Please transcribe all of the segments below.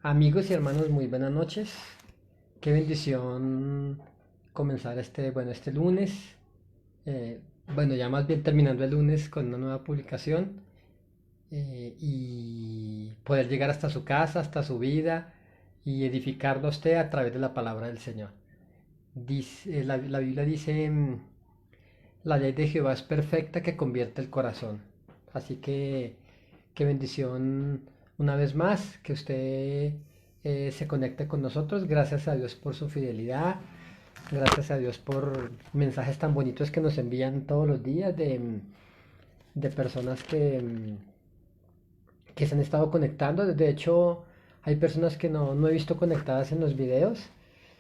Amigos y hermanos, muy buenas noches. Qué bendición comenzar este lunes. Ya más bien terminando el lunes con una nueva publicación y poder llegar hasta su casa, hasta su vida y edificarlo a usted a través de la palabra del Señor. La Biblia dice, la ley de Jehová es perfecta que convierte el corazón. Así que qué bendición una vez más que usted se conecte con nosotros. Gracias a Dios por su fidelidad. Gracias a Dios por mensajes tan bonitos que nos envían todos los días de personas que se han estado conectando. De hecho, hay personas que no he visto conectadas en los videos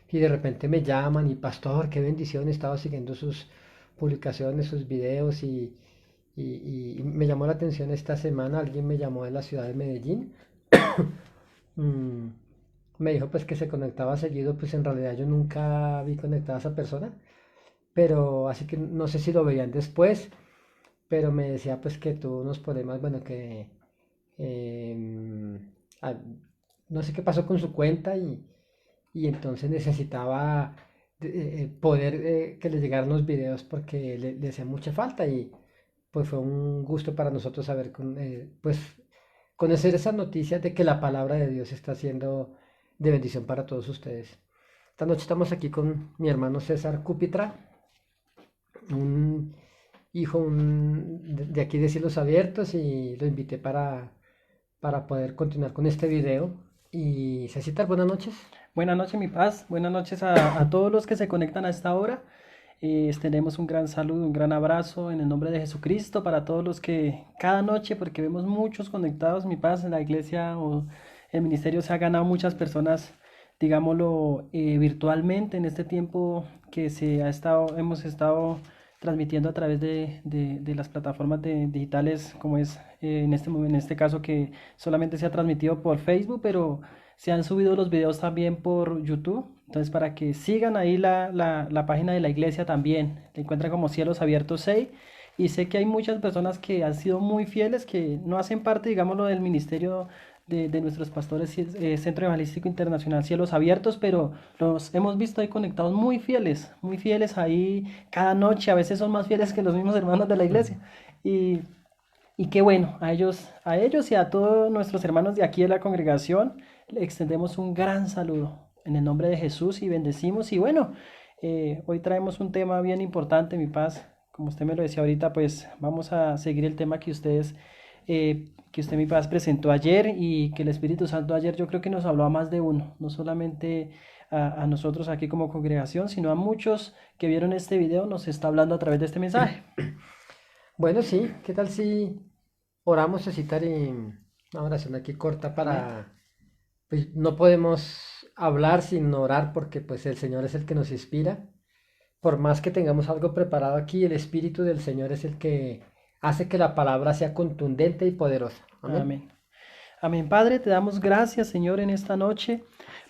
y de repente me llaman y pastor, qué bendición, he estado siguiendo sus publicaciones, sus videos y me llamó la atención esta semana, alguien me llamó de la ciudad de Medellín. Mm, Me dijo pues que se conectaba seguido, pues en realidad yo nunca vi conectada a esa persona, pero así que no sé si lo veían después, pero me decía pues que tuvo unos problemas, bueno, que em, ah, no sé qué pasó con su cuenta y entonces necesitaba poder que le llegaran los videos porque le hacía mucha falta y pues fue un gusto para nosotros saber pues conocer esas noticias de que la palabra de Dios está siendo de bendición para todos ustedes. Esta noche estamos aquí con mi hermano César Cúpitra, un de aquí de Cielos Abiertos y lo invité para poder continuar con este video. Y Cecitar, buenas noches. Buenas noches, mi paz. Buenas noches a todos los que se conectan a esta hora. Extendemos un gran saludo, un gran abrazo en el nombre de Jesucristo para todos los que cada noche, porque vemos muchos conectados, mi paz, en la iglesia o el ministerio se ha ganado muchas personas, digámoslo, virtualmente en este tiempo que hemos estado transmitiendo a través de las plataformas digitales, como es en este caso que solamente se ha transmitido por Facebook, pero se han subido los videos también por YouTube. Entonces, para que sigan ahí la página de la iglesia también. La encuentran como Cielos Abiertos 6. Y sé que hay muchas personas que han sido muy fieles, que no hacen parte, digámoslo, del ministerio de nuestros pastores, Centro Evangelístico Internacional Cielos Abiertos, pero los hemos visto ahí conectados muy fieles ahí cada noche. A veces son más fieles que los mismos hermanos de la iglesia. Y y qué bueno, a ellos y a todos nuestros hermanos de aquí de la congregación le extendemos un gran saludo en el nombre de Jesús y bendecimos. Y bueno, hoy traemos un tema bien importante, mi paz. Como usted me lo decía ahorita, pues vamos a seguir el tema que usted, mi paz, presentó ayer y que el Espíritu Santo ayer yo creo que nos habló a más de uno, no solamente a nosotros aquí como congregación, sino a muchos que vieron este video, nos está hablando a través de este mensaje. Bueno, sí, ¿qué tal si oramos, Cecitar, y una oración aquí corta Amén. para, pues no podemos hablar sin orar porque pues el Señor es el que nos inspira. Por más que tengamos algo preparado aquí, el Espíritu del Señor es el que hace que la palabra sea contundente y poderosa. Amén. Amén. Amén, Padre, te damos gracias, Señor, en esta noche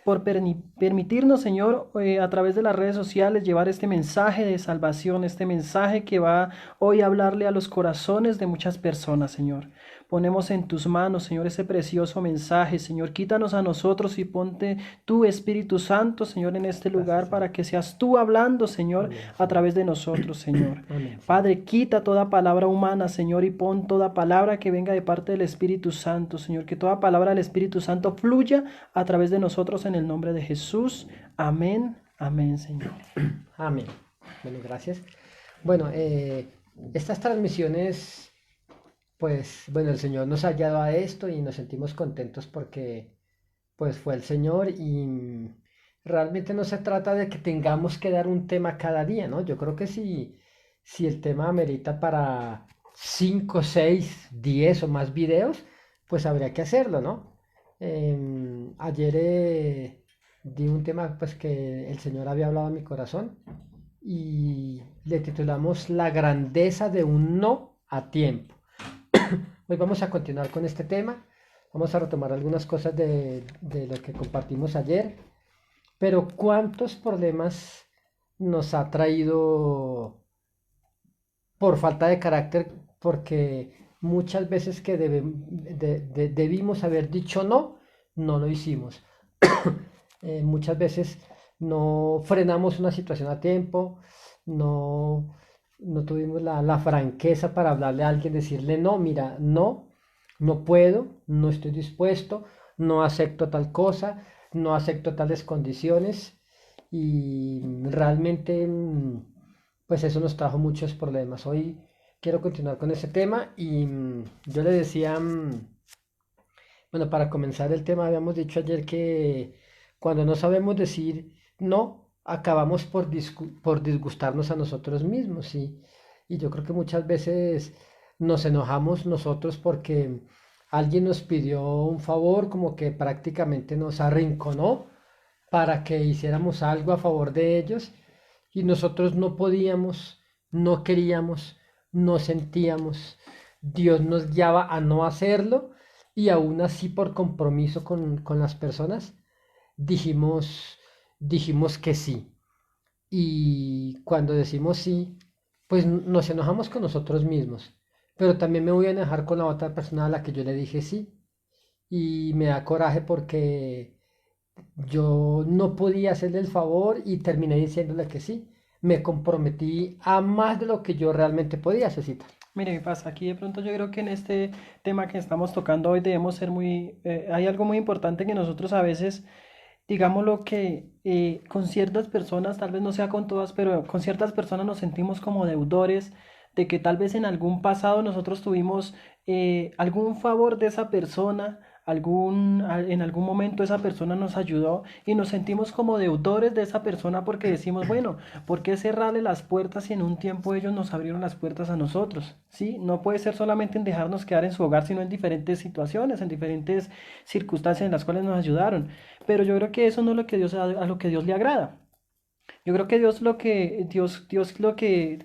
por permitirnos, Señor, a través de las redes sociales llevar este mensaje de salvación, este mensaje que va hoy a hablarle a los corazones de muchas personas, Señor. Ponemos en tus manos, Señor, ese precioso mensaje, Señor. Quítanos a nosotros y ponte tu Espíritu Santo, Señor, en este Gracias, lugar Señor. para que seas tú hablando, Señor, Amén, a Señor. través de nosotros, Señor. Amén, Señor. Padre, quita toda palabra humana, Señor, y pon toda palabra que venga de parte del Espíritu Santo, Señor. Que toda palabra del Espíritu Santo fluya a través de nosotros en el nombre de Jesús. Amén. Amén, Señor. Amén. Bueno, gracias. Bueno, estas transmisiones, pues, bueno, el Señor nos ha guiado a esto y nos sentimos contentos porque, pues, fue el Señor y realmente no se trata de que tengamos que dar un tema cada día, ¿no? Yo creo que si el tema amerita para 5, 6, 10 o más videos, pues habría que hacerlo, ¿no? Ayer di un tema pues que el Señor había hablado a mi corazón y le titulamos La grandeza de un no a tiempo. Hoy vamos a continuar con este tema, vamos a retomar algunas cosas de lo que compartimos ayer, pero ¿cuántos problemas nos ha traído por falta de carácter? Porque muchas veces que debimos haber dicho no, no lo hicimos. Muchas veces no frenamos una situación a tiempo, no, no tuvimos la franqueza para hablarle a alguien, decirle, no, mira, no, no puedo, no estoy dispuesto, no acepto tal cosa, no acepto tales condiciones y realmente pues eso nos trajo muchos problemas. Hoy quiero continuar con ese tema y yo le decía, bueno, para comenzar el tema habíamos dicho ayer que cuando no sabemos decir no, acabamos por disgustarnos a nosotros mismos, ¿sí? Y yo creo que muchas veces nos enojamos nosotros porque alguien nos pidió un favor, como que prácticamente nos arrinconó para que hiciéramos algo a favor de ellos y nosotros no podíamos, no queríamos, no sentíamos. Dios nos guiaba a no hacerlo y aún así por compromiso con las personas dijimos, dijimos que sí. Y cuando decimos sí, pues nos enojamos con nosotros mismos. Pero también me voy a enojar con la otra persona a la que yo le dije sí. Y me da coraje porque yo no podía hacerle el favor y terminé diciéndole que sí. Me comprometí a más de lo que yo realmente podía, Cecita. Mire, ¿qué pasa? Aquí de pronto yo creo que en este tema que estamos tocando hoy debemos ser muy, hay algo muy importante que nosotros a veces, digámoslo que con ciertas personas, tal vez no sea con todas, pero con ciertas personas nos sentimos como deudores de que tal vez en algún pasado nosotros tuvimos algún favor de esa persona, en algún momento esa persona nos ayudó y nos sentimos como deudores de esa persona porque decimos, bueno, ¿por qué cerrarle las puertas si en un tiempo ellos nos abrieron las puertas a nosotros? ¿Sí? No puede ser solamente en dejarnos quedar en su hogar, sino en diferentes situaciones, en diferentes circunstancias en las cuales nos ayudaron. Pero yo creo que eso no es lo que Dios, a lo que Dios le agrada. Yo creo que Dios lo que,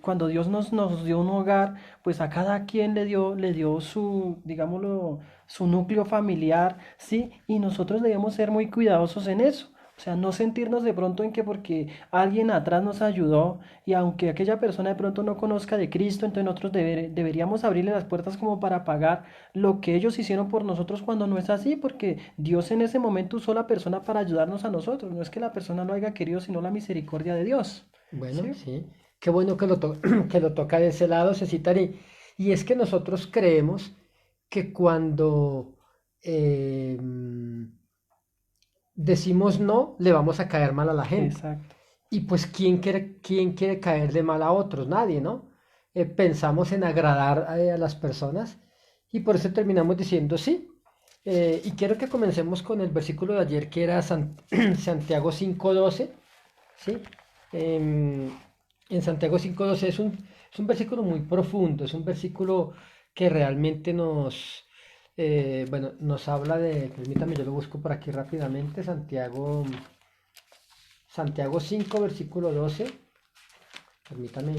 cuando Dios nos dio un hogar, pues a cada quien le dio su, digámoslo, su núcleo familiar, ¿sí? Y nosotros debemos ser muy cuidadosos en eso. O sea, no sentirnos de pronto en que porque alguien atrás nos ayudó y aunque aquella persona de pronto no conozca de Cristo, entonces nosotros deberíamos abrirle las puertas como para pagar lo que ellos hicieron por nosotros cuando no es así, porque Dios en ese momento usó la persona para ayudarnos a nosotros. No es que la persona no haya querido, sino la misericordia de Dios. Bueno, ¿Sí? sí. Qué bueno que que lo toca de ese lado, Cecita. Y es que nosotros creemos que cuando decimos no, le vamos a caer mal a la gente. Exacto. Y pues, quién quiere caerle mal a otros? Nadie, ¿no? Pensamos en agradar a las personas y por eso terminamos diciendo sí. Y quiero que comencemos con el versículo de ayer que era Santiago 5:12, ¿sí? Em, en Santiago 5:12 es un versículo muy profundo, es un versículo que realmente bueno, nos habla de, permítame, yo lo busco por aquí rápidamente, Santiago 5, versículo 12, permítame,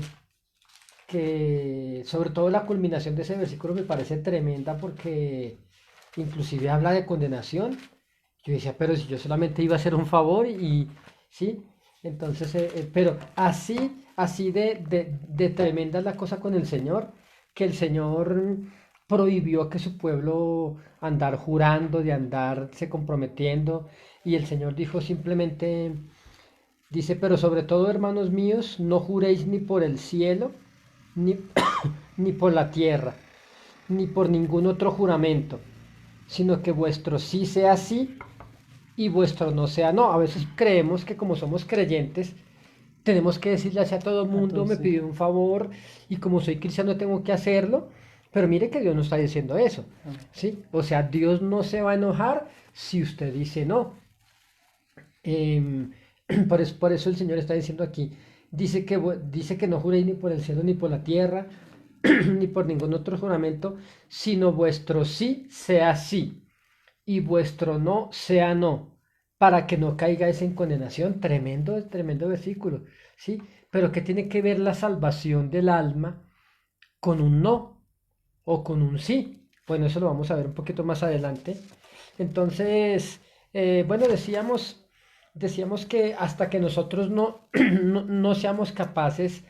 que sobre todo la culminación de ese versículo me parece tremenda porque inclusive habla de condenación. Yo decía, pero si yo solamente iba a hacer un favor y, sí, entonces, pero así de tremenda es la cosa con el Señor, que el Señor prohibió que su pueblo andar jurando, de andarse comprometiendo, y el Señor dijo simplemente, dice, pero sobre todo, hermanos míos, no juréis ni por el cielo, ni, ni por la tierra, ni por ningún otro juramento, sino que vuestro sí sea sí y vuestro no sea no. A veces creemos que como somos creyentes, tenemos que decirle así a todo el mundo, me Entonces, pidió un favor y como soy cristiano tengo que hacerlo, pero mire que Dios no está diciendo eso, amén. ¿sí? O sea, Dios no se va a enojar si usted dice no. Em, por eso el Señor está diciendo aquí, dice que no juréis ni por el cielo ni por la tierra, ni por ningún otro juramento, sino vuestro sí sea sí y vuestro no sea no, para que no caigáis en condenación. Tremendo, tremendo versículo, ¿sí? Pero que tiene que ver la salvación del alma con un no o con un sí. Bueno, eso lo vamos a ver un poquito más adelante. Entonces, bueno, decíamos que hasta que nosotros no seamos capaces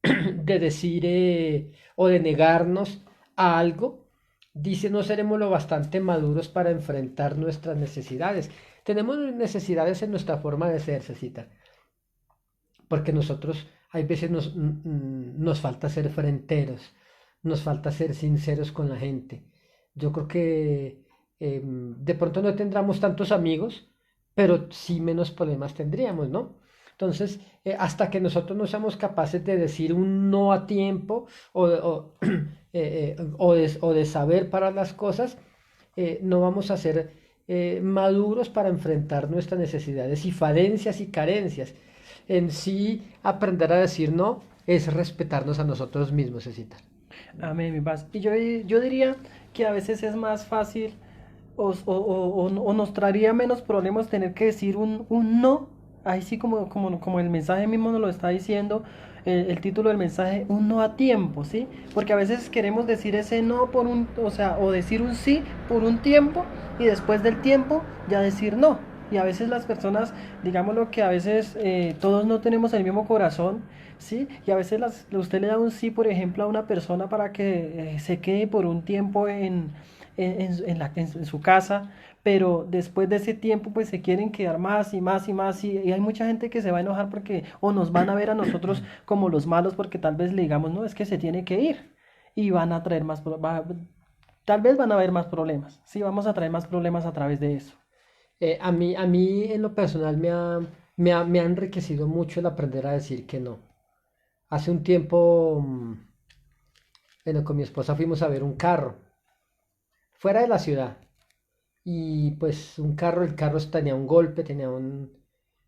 de decir o de negarnos a algo, dice no seremos lo bastante maduros para enfrentar nuestras necesidades. Tenemos necesidades en nuestra forma de ser, Cecita, porque nosotros hay veces nos falta ser fronteros, nos falta ser sinceros con la gente. Yo creo que de pronto no tendremos tantos amigos, pero sí menos problemas tendríamos, ¿no? Entonces, hasta que nosotros no seamos capaces de decir un no a tiempo o de saber para las cosas, no vamos a ser maduros para enfrentar nuestras necesidades y falencias y carencias. En sí, aprender a decir no es respetarnos a nosotros mismos, Cecita. Amén, mi paz. Y yo diría que a veces es más fácil o nos traería menos problemas tener que decir un no, ahí sí como el mensaje mismo nos lo está diciendo, el título del mensaje, un no a tiempo, ¿sí? Porque a veces queremos decir ese no o sea, o decir un sí por un tiempo y después del tiempo ya decir no. Y a veces las personas, digámoslo que a veces todos no tenemos el mismo corazón, ¿sí? Y a veces usted le da un sí, por ejemplo, a una persona para que se quede por un tiempo en su casa, pero después de ese tiempo pues se quieren quedar más y más y más y hay mucha gente que se va a enojar porque o nos van a ver a nosotros como los malos porque tal vez le digamos, no, es que se tiene que ir y van a traer tal vez van a haber más problemas, sí, vamos a traer más problemas a través de eso. A mí en lo personal me ha enriquecido mucho el aprender a decir que no. Hace un tiempo, bueno, con mi esposa fuimos a ver un carro fuera de la ciudad. Y pues el carro tenía un golpe,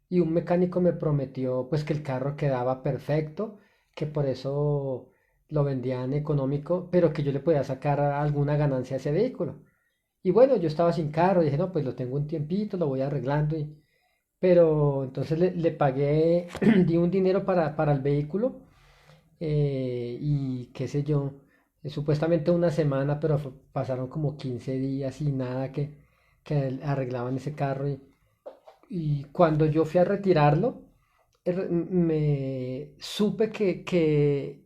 y un mecánico me prometió pues que el carro quedaba perfecto, que por eso lo vendían económico, pero que yo le podía sacar alguna ganancia a ese vehículo. Y bueno, yo estaba sin carro, dije, no, pues lo tengo un tiempito, lo voy arreglando. Pero entonces le pagué, di un dinero para el vehículo y qué sé yo, supuestamente una semana, pero pasaron como 15 días y nada que arreglaban ese carro. Y cuando yo fui a retirarlo, me supe que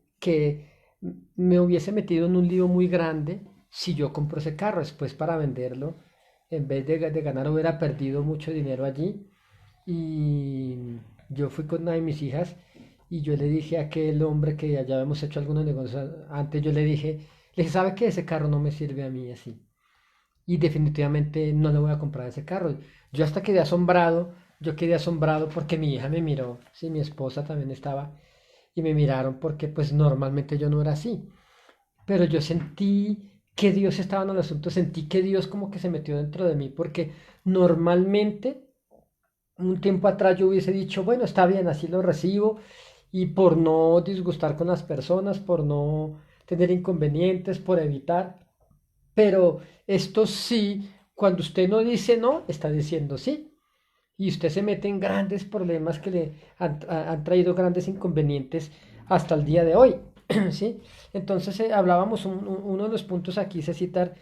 me hubiese metido en un lío muy grande si yo compro ese carro después para venderlo. En vez de ganar, hubiera perdido mucho dinero allí. Y yo fui con una de mis hijas y yo le dije a aquel hombre que ya habíamos hecho algunos negocios antes, yo le dije, ¿sabe qué? Ese carro no me sirve a mí así. Y definitivamente no le voy a comprar ese carro. Yo hasta quedé asombrado, yo quedé asombrado porque mi hija me miró, sí, mi esposa también estaba, y me miraron porque pues normalmente yo no era así. Pero yo sentí que Dios estaba en el asunto, sentí que Dios como que se metió dentro de mí porque normalmente un tiempo atrás yo hubiese dicho, bueno, está bien, así lo recibo, y por no disgustar con las personas, por no tener inconvenientes, por evitar, pero esto sí, cuando usted no dice no, está diciendo sí, y usted se mete en grandes problemas que le han traído grandes inconvenientes hasta el día de hoy. ¿Sí? Entonces hablábamos, uno de los puntos aquí se citar,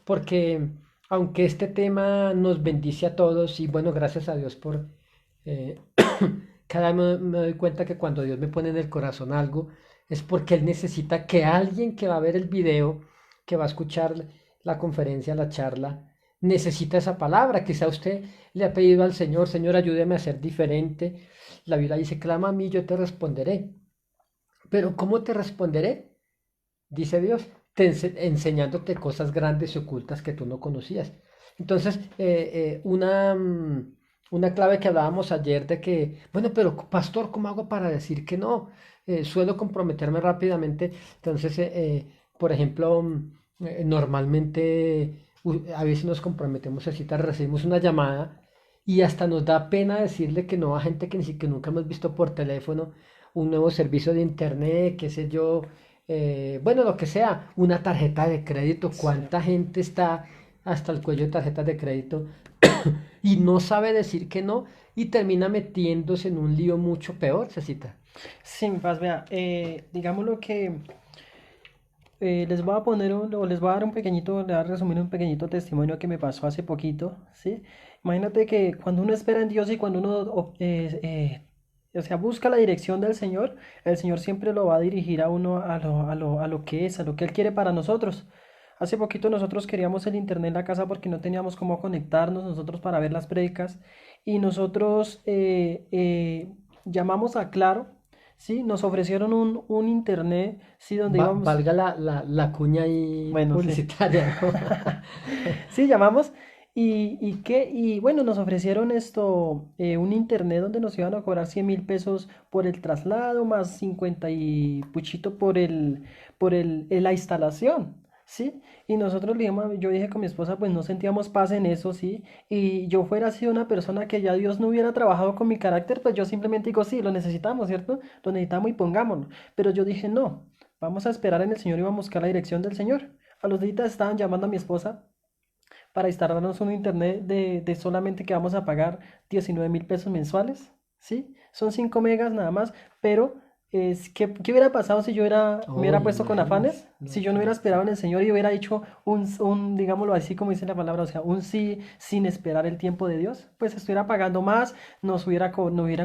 porque aunque este tema nos bendice a todos, y bueno, gracias a Dios por eh, cada vez me doy cuenta que cuando Dios me pone en el corazón algo, es porque Él necesita que alguien que va a ver el video, que va a escuchar la conferencia, la charla, necesita esa palabra. Quizá usted le ha pedido al Señor, Señor, ayúdeme a ser diferente. La Biblia dice, clama a mí, yo te responderé. Pero ¿cómo te responderé? Dice Dios, enseñándote cosas grandes y ocultas que tú no conocías. Entonces, una clave que hablábamos ayer de que, bueno, pero pastor, ¿cómo hago para decir que no? Suelo comprometerme rápidamente. Entonces, por ejemplo, normalmente a veces nos comprometemos a citar, recibimos una llamada y hasta nos da pena decirle que no a gente que ni siquiera nunca hemos visto por teléfono, un nuevo servicio de internet, qué sé yo, bueno, lo que sea, una tarjeta de crédito, Sí. cuánta gente está hasta el cuello de tarjetas de crédito y no sabe decir que no y termina metiéndose en un lío mucho peor, Cecita. Sí, mi paz, vea, digámoslo que les voy a poner o les voy a dar un pequeñito, le voy a resumir un pequeñito testimonio que me pasó hace poquito, ¿sí? Imagínate que cuando uno espera en Dios y cuando uno, o sea, busca la dirección del Señor, el Señor siempre lo va a dirigir a uno a lo que es, a lo que Él quiere para nosotros. Hace poquito nosotros queríamos el internet en la casa porque no teníamos cómo conectarnos nosotros para ver las prédicas y nosotros llamamos a Claro, ¿sí? Nos ofrecieron un internet, ¿sí? Donde íbamos, Valga la cuña ahí bueno, sí. publicitaria, ¿no? Sí, llamamos y bueno, nos ofrecieron un internet donde nos iban a cobrar 100.000 pesos por el traslado, más 50 y puchito la instalación, ¿sí? Y nosotros le dijimos, yo dije con mi esposa, pues no sentíamos paz en eso, ¿sí? Y yo fuera sido una persona que ya Dios no hubiera trabajado con mi carácter, pues yo simplemente digo, sí, lo necesitamos, ¿cierto? Lo necesitamos y pongámoslo. Pero yo dije, no, vamos a esperar en el Señor y vamos a buscar la dirección del Señor. A los días estaban llamando a mi esposa para instalarnos un internet de solamente que vamos a pagar 19.000 pesos mensuales, ¿sí? Son 5 megas nada más, pero ¿qué hubiera pasado si me hubiera Oye, puesto con imagínense, afanes? Si no, yo no hubiera esperado en claro. el Señor y hubiera hecho digámoslo así como dice la palabra, o sea, un sí sin esperar el tiempo de Dios, pues estuviera pagando más, nos hubieran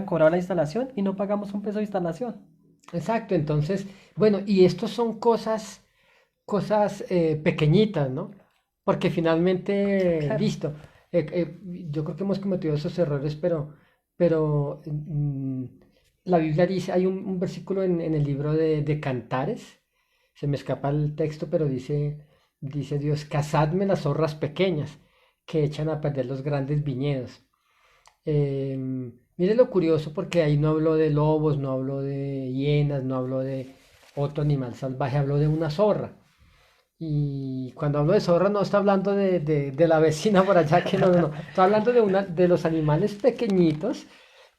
cobrado la instalación y no pagamos un peso de instalación. Exacto, entonces, bueno, y estos son cosas pequeñitas, ¿no? Porque finalmente, Claro. listo, yo creo que hemos cometido esos errores, pero la Biblia dice, hay un versículo en el libro de Cantares, se me escapa el texto, pero dice Dios, cazadme las zorras pequeñas que echan a perder los grandes viñedos. Mire lo curioso porque ahí no habló de lobos, no habló de hienas, no habló de otro animal salvaje, habló de una zorra. Y cuando hablo de zorra no está hablando de la vecina por allá, que no, no, no. Está hablando de los animales pequeñitos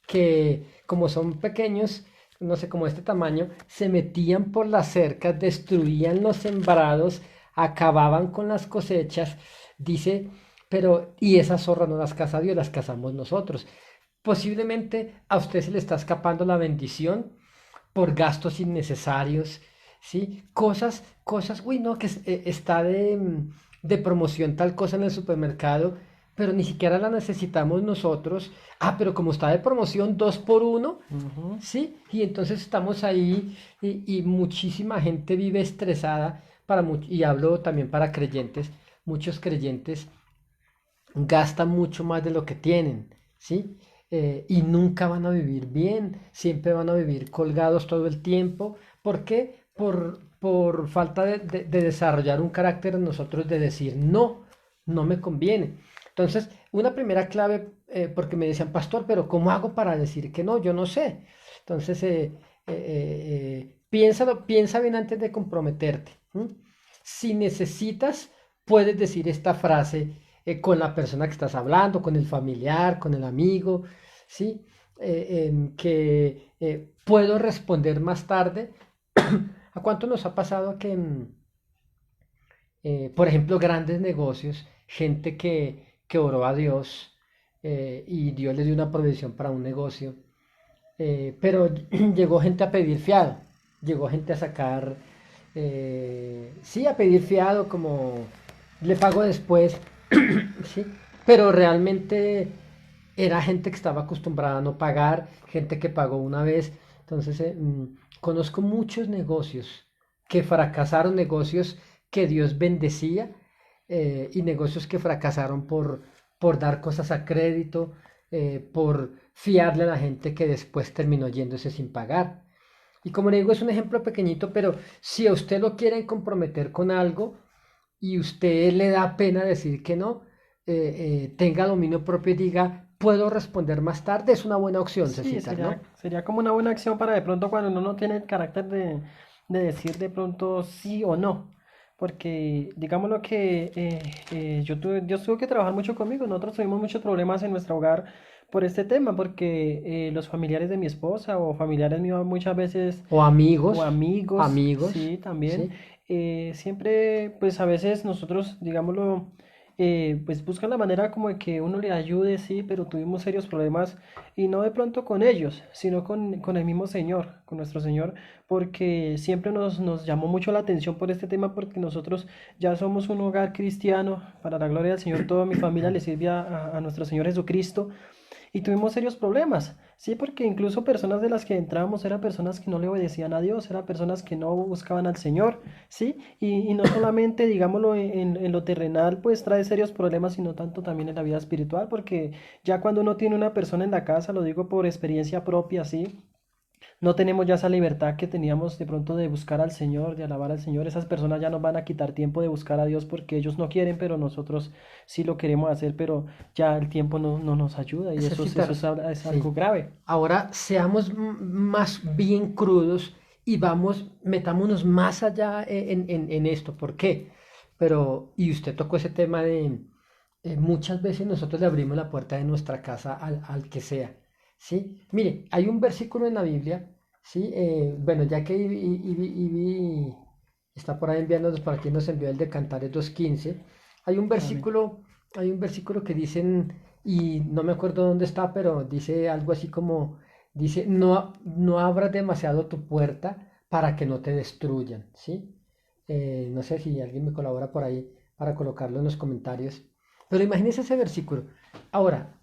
que como son pequeños, no sé, como este tamaño, se metían por las cercas, destruían los sembrados, acababan con las cosechas. Dice, pero, y esas zorras no las caza Dios, las cazamos nosotros. Posiblemente a usted se le está escapando la bendición por gastos innecesarios, ¿sí? Uy, no, que está de promoción tal cosa en el supermercado, pero ni siquiera la necesitamos nosotros. Ah, pero como está de promoción, dos por uno, Ujú. ¿sí? Y entonces estamos ahí y muchísima gente vive estresada, y hablo también para creyentes, muchos creyentes gastan mucho más de lo que tienen, ¿sí? Y nunca van a vivir bien, siempre van a vivir colgados todo el tiempo. ¿Por qué? Por falta de desarrollar un carácter en nosotros de decir no, no me conviene. Entonces, una primera clave, porque me decían, pastor, pero ¿cómo hago para decir que no? Yo no sé. Entonces, piensa bien antes de comprometerte. ¿M? Si necesitas, puedes decir esta frase con la persona que estás hablando, con el familiar, con el amigo, ¿sí? Que puedo responder más tarde. ¿A cuánto nos ha pasado que, por ejemplo, grandes negocios, gente que oró a Dios y Dios le dio una provisión para un negocio, pero llegó gente a pedir fiado, llegó gente a sacar, sí, a pedir fiado como le pago después, sí, pero realmente era gente que estaba acostumbrada a no pagar, gente que pagó una vez. Entonces, conozco muchos negocios que fracasaron, negocios que Dios bendecía y negocios que fracasaron por dar cosas a crédito, por fiarle a la gente que después terminó yéndose sin pagar. Y como le digo, es un ejemplo pequeñito, pero si a usted lo quieren comprometer con algo y usted le da pena decir que no, tenga dominio propio y diga, puedo responder más tarde, es una buena opción, Sí, Cecitar, ¿no? sería como una buena acción para de pronto cuando uno no tiene el carácter de decir de pronto sí o no. Porque digámoslo que Dios tuvo que trabajar mucho conmigo. Nosotros tuvimos muchos problemas en nuestro hogar por este tema, porque los familiares de mi esposa o familiares míos muchas veces, O amigos, o amigos, amigos, sí, también, ¿sí? siempre, pues a veces nosotros, digámoslo, pues buscan la manera como de que uno le ayude, sí, pero tuvimos serios problemas y no de pronto con ellos, sino con el mismo Señor, con nuestro Señor, porque siempre nos llamó mucho la atención por este tema, porque nosotros ya somos un hogar cristiano, para la gloria del Señor, toda mi familia le sirve a nuestro Señor Jesucristo, y tuvimos serios problemas, ¿sí? Porque incluso personas de las que entrábamos eran personas que no le obedecían a Dios, eran personas que no buscaban al Señor, ¿sí? Y no solamente, digámoslo, en lo terrenal, pues trae serios problemas, sino tanto también en la vida espiritual, porque ya cuando uno tiene una persona en la casa, lo digo por experiencia propia, ¿sí? No tenemos ya esa libertad que teníamos de pronto de buscar al Señor, de alabar al Señor. Esas personas ya nos van a quitar tiempo de buscar a Dios porque ellos no quieren, pero nosotros sí lo queremos hacer, pero ya el tiempo no nos ayuda y eso Necesitar, es algo sí. grave. Ahora seamos más bien crudos y metámonos más allá en esto. ¿Por qué? Pero, y usted tocó ese tema de muchas veces nosotros le abrimos la puerta de nuestra casa al que sea. ¿Sí? Mire, hay un versículo en la Biblia, ¿sí? Bueno, ya que está por ahí enviándonos, por aquí nos envió el de Cantares 2:15, hay un Amén. versículo, hay un versículo que dicen, y no me acuerdo dónde está, pero dice algo así como, dice, no abras demasiado tu puerta para que no te destruyan, ¿sí? No sé si alguien me colabora por ahí para colocarlo en los comentarios. Pero imagínese ese versículo. Ahora,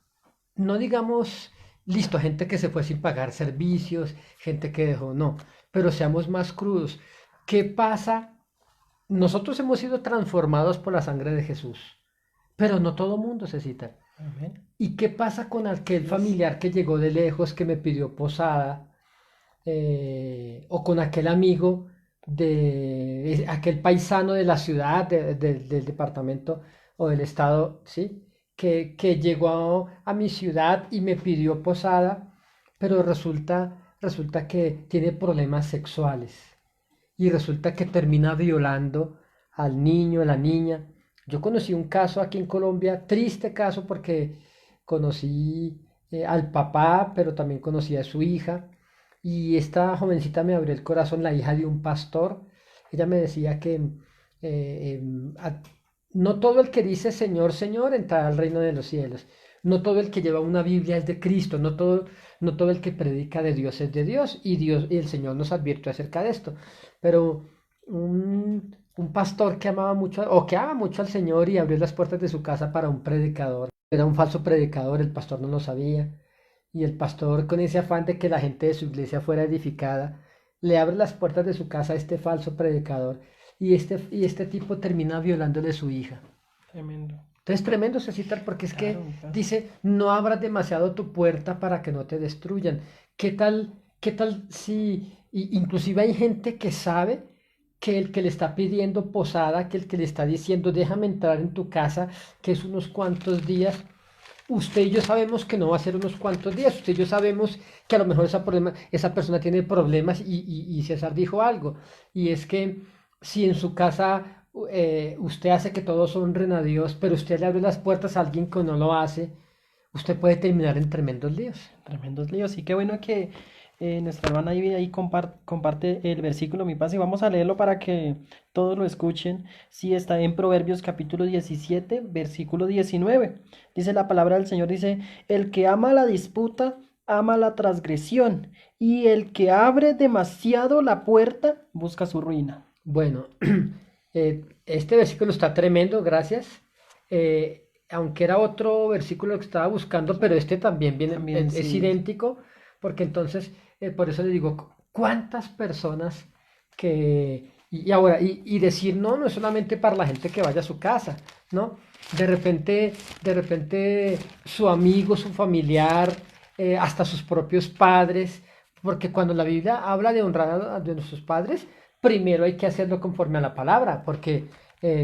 no digamos, listo, gente que se fue sin pagar servicios, gente que dejó, no, pero seamos más crudos. ¿Qué pasa? Nosotros hemos sido transformados por la sangre de Jesús, pero no todo mundo se cita. Amén. ¿Y qué pasa con aquel Así es. familiar que llegó de lejos, que me pidió posada, o con aquel amigo de aquel paisano de la ciudad, del departamento o del estado, ¿sí? Que llegó a mi ciudad y me pidió posada, pero resulta que tiene problemas sexuales y resulta que termina violando al niño, a la niña. Yo conocí un caso aquí en Colombia, triste caso porque conocí al papá, pero también conocí a su hija. Y esta jovencita me abrió el corazón, la hija de un pastor. Ella me decía que no todo el que dice Señor, Señor entrará al reino de los cielos. No todo el que lleva una Biblia es de Cristo. No todo el que predica de Dios es de Dios. Y el Señor nos advierte acerca de esto. Pero un pastor que amaba mucho, o que ama mucho al Señor y abrió las puertas de su casa para un predicador. Era un falso predicador, el pastor no lo sabía. Y el pastor, con ese afán de que la gente de su iglesia fuera edificada, le abre las puertas de su casa a este falso predicador. Y este tipo termina violándole a su hija. Tremendo. Entonces, tremendo Cecitar, porque es que Claro, claro. dice, no abras demasiado tu puerta para que no te destruyan. ¿Qué tal si, inclusive hay gente que sabe que el que le está pidiendo posada, que el que le está diciendo, déjame entrar en tu casa, que es unos cuantos días, usted y yo sabemos que no va a ser unos cuantos días, usted y yo sabemos que a lo mejor esa persona tiene problemas y César dijo algo, y es que si en su casa usted hace que todos honren a Dios, pero usted le abre las puertas a alguien que no lo hace, usted puede terminar en tremendos líos. Tremendos líos. Y qué bueno que nuestra hermana Ivy ahí comparte el versículo, mi paz, y vamos a leerlo para que todos lo escuchen. Sí, está en Proverbios capítulo 17, versículo 19. Dice la palabra del Señor, dice, el que ama la disputa, ama la transgresión, y el que abre demasiado la puerta, busca su ruina. Bueno, este versículo está tremendo, gracias. Aunque era otro versículo que estaba buscando, pero este también viene, También es sí, idéntico, porque entonces, por eso le digo, ¿cuántas personas y ahora, y decir no, no es solamente para la gente que vaya a su casa, ¿no? De repente su amigo, su familiar, hasta sus propios padres, porque cuando la Biblia habla de honrar a nuestros padres, primero hay que hacerlo conforme a la palabra, porque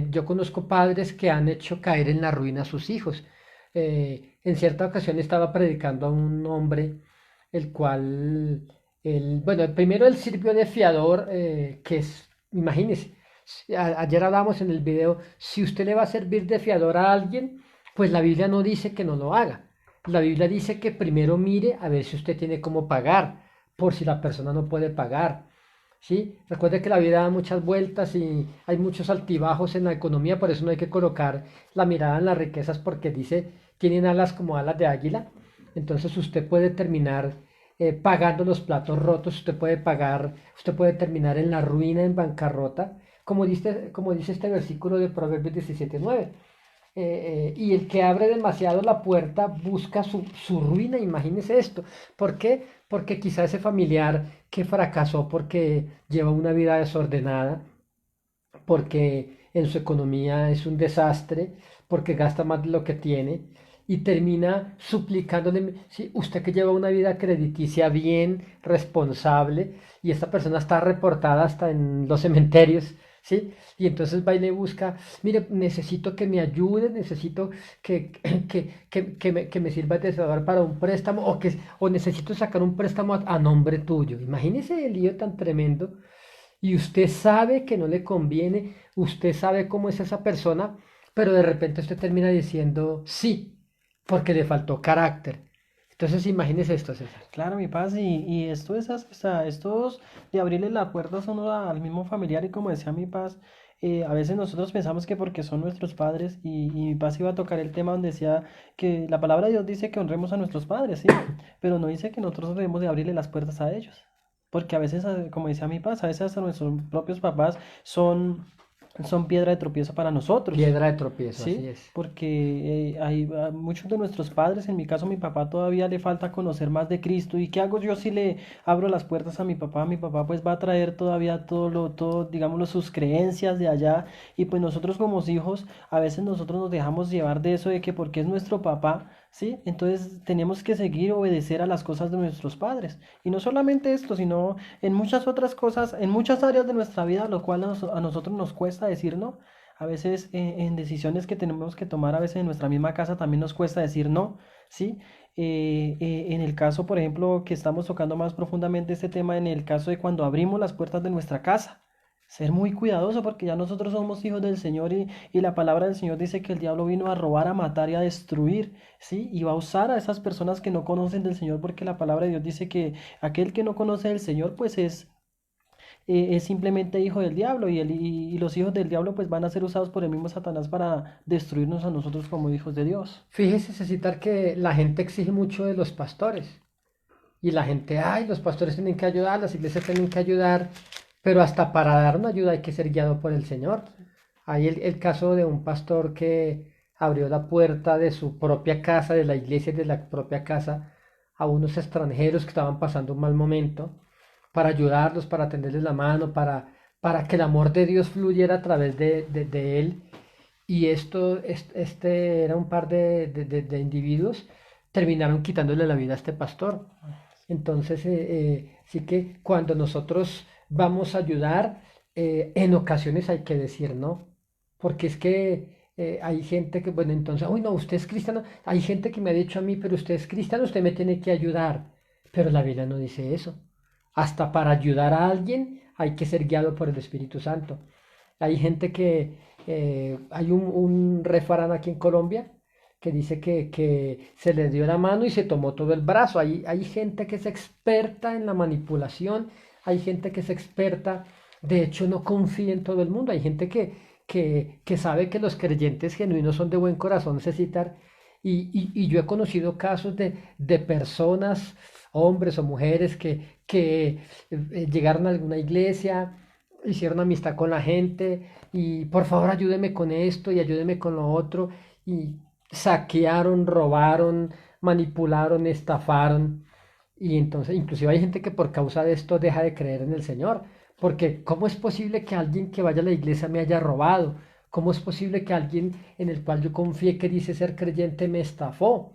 yo conozco padres que han hecho caer en la ruina a sus hijos. En cierta ocasión estaba predicando a un hombre, el cual, bueno, primero él sirvió de fiador, que es, imagínese, ayer hablábamos en el video, si usted le va a servir de fiador a alguien, pues la Biblia no dice que no lo haga. La Biblia dice que primero mire a ver si usted tiene cómo pagar, por si la persona no puede pagar. ¿Sí? Recuerde que la vida da muchas vueltas y hay muchos altibajos en la economía, por eso no hay que colocar la mirada en las riquezas porque dice, tienen alas como alas de águila, entonces usted puede terminar pagando los platos rotos, usted puede terminar en la ruina, en bancarrota, como dice este versículo de Proverbios 17:9. y el que abre demasiado la puerta busca su ruina, imagínese esto. ¿Por qué? Porque quizá ese familiar que fracasó porque lleva una vida desordenada, porque en su economía es un desastre, porque gasta más de lo que tiene y termina suplicándole, sí, usted que lleva una vida crediticia bien, responsable, y esta persona está reportada hasta en los cementerios, ¿sí? Y entonces va y le busca, mire, necesito que me ayude, necesito que me sirva de salvar para un préstamo, o necesito sacar un préstamo a nombre tuyo. Imagínese el lío tan tremendo y usted sabe que no le conviene, usted sabe cómo es esa persona, pero de repente usted termina diciendo sí, porque le faltó carácter. Entonces imagínese esto, César. Claro, mi paz, y esto es, o sea, estos de abrirle la puerta son al mismo familiar y como decía mi paz, a veces nosotros pensamos que porque son nuestros padres y mi paz iba a tocar el tema donde decía que la palabra de Dios dice que honremos a nuestros padres, ¿sí? Pero no dice que nosotros debemos de abrirle las puertas a ellos, porque a veces, como decía mi paz, a veces hasta nuestros propios papás son piedra de tropiezo para nosotros. Piedra de tropiezo, así Sí, es. porque hay muchos de nuestros padres, en mi caso mi papá todavía le falta conocer más de Cristo. ¿Y qué hago yo si le abro las puertas a mi papá? Mi papá pues va a traer todavía todo, digámoslo, sus creencias de allá. Y pues nosotros como hijos, a veces nosotros nos dejamos llevar de eso de que porque es nuestro papá, ¿sí? Entonces tenemos que seguir obedecer a las cosas de nuestros padres. Y no solamente esto, sino en muchas otras cosas, en muchas áreas de nuestra vida, lo cual a nosotros nos cuesta decir no. A veces en decisiones que tenemos que tomar, a veces en nuestra misma casa también nos cuesta decir no, ¿sí? En el caso, por ejemplo, que estamos tocando más profundamente este tema, en el caso de cuando abrimos las puertas de nuestra casa, ser muy cuidadoso porque ya nosotros somos hijos del Señor y la palabra del Señor dice que el diablo vino a robar, a matar y a destruir, ¿sí? Y va a usar a esas personas que no conocen del Señor porque la palabra de Dios dice que aquel que no conoce del Señor, pues es simplemente hijo del diablo y los hijos del diablo pues van a ser usados por el mismo Satanás para destruirnos a nosotros como hijos de Dios. Fíjese, Cecitar, que la gente exige mucho de los pastores. Y la gente, ay, los pastores tienen que ayudar, las iglesias tienen que ayudar, pero hasta para dar una ayuda hay que ser guiado por el Señor. Hay el caso de un pastor que abrió la puerta de su propia casa, de la iglesia y de la propia casa, a unos extranjeros que estaban pasando un mal momento, para ayudarlos, para tenderles la mano, para que el amor de Dios fluyera a través de él. Y este era un par de individuos, terminaron quitándole la vida a este pastor. Entonces, sí que cuando nosotros vamos a ayudar, en ocasiones hay que decir no, porque es que hay gente que, bueno, entonces, uy, no, usted es cristiano, hay gente que me ha dicho a mí, pero usted es cristiano, usted me tiene que ayudar, pero la Biblia no dice eso. Hasta para ayudar a alguien hay que ser guiado por el Espíritu Santo. Hay gente que, hay un refrán aquí en Colombia que dice que se le dio la mano y se tomó todo el brazo. Hay gente que es experta en la manipulación, hay gente que es experta, de hecho no confía en todo el mundo, hay gente que sabe que los creyentes genuinos son de buen corazón, necesitar, y yo he conocido casos de personas, hombres o mujeres, que llegaron a alguna iglesia, hicieron amistad con la gente y por favor ayúdeme con esto y ayúdeme con lo otro y saquearon, robaron, manipularon, estafaron y entonces inclusive hay gente que por causa de esto deja de creer en el Señor, porque ¿cómo es posible que alguien que vaya a la iglesia me haya robado? ¿Cómo es posible que alguien en el cual yo confié que dice ser creyente me estafó?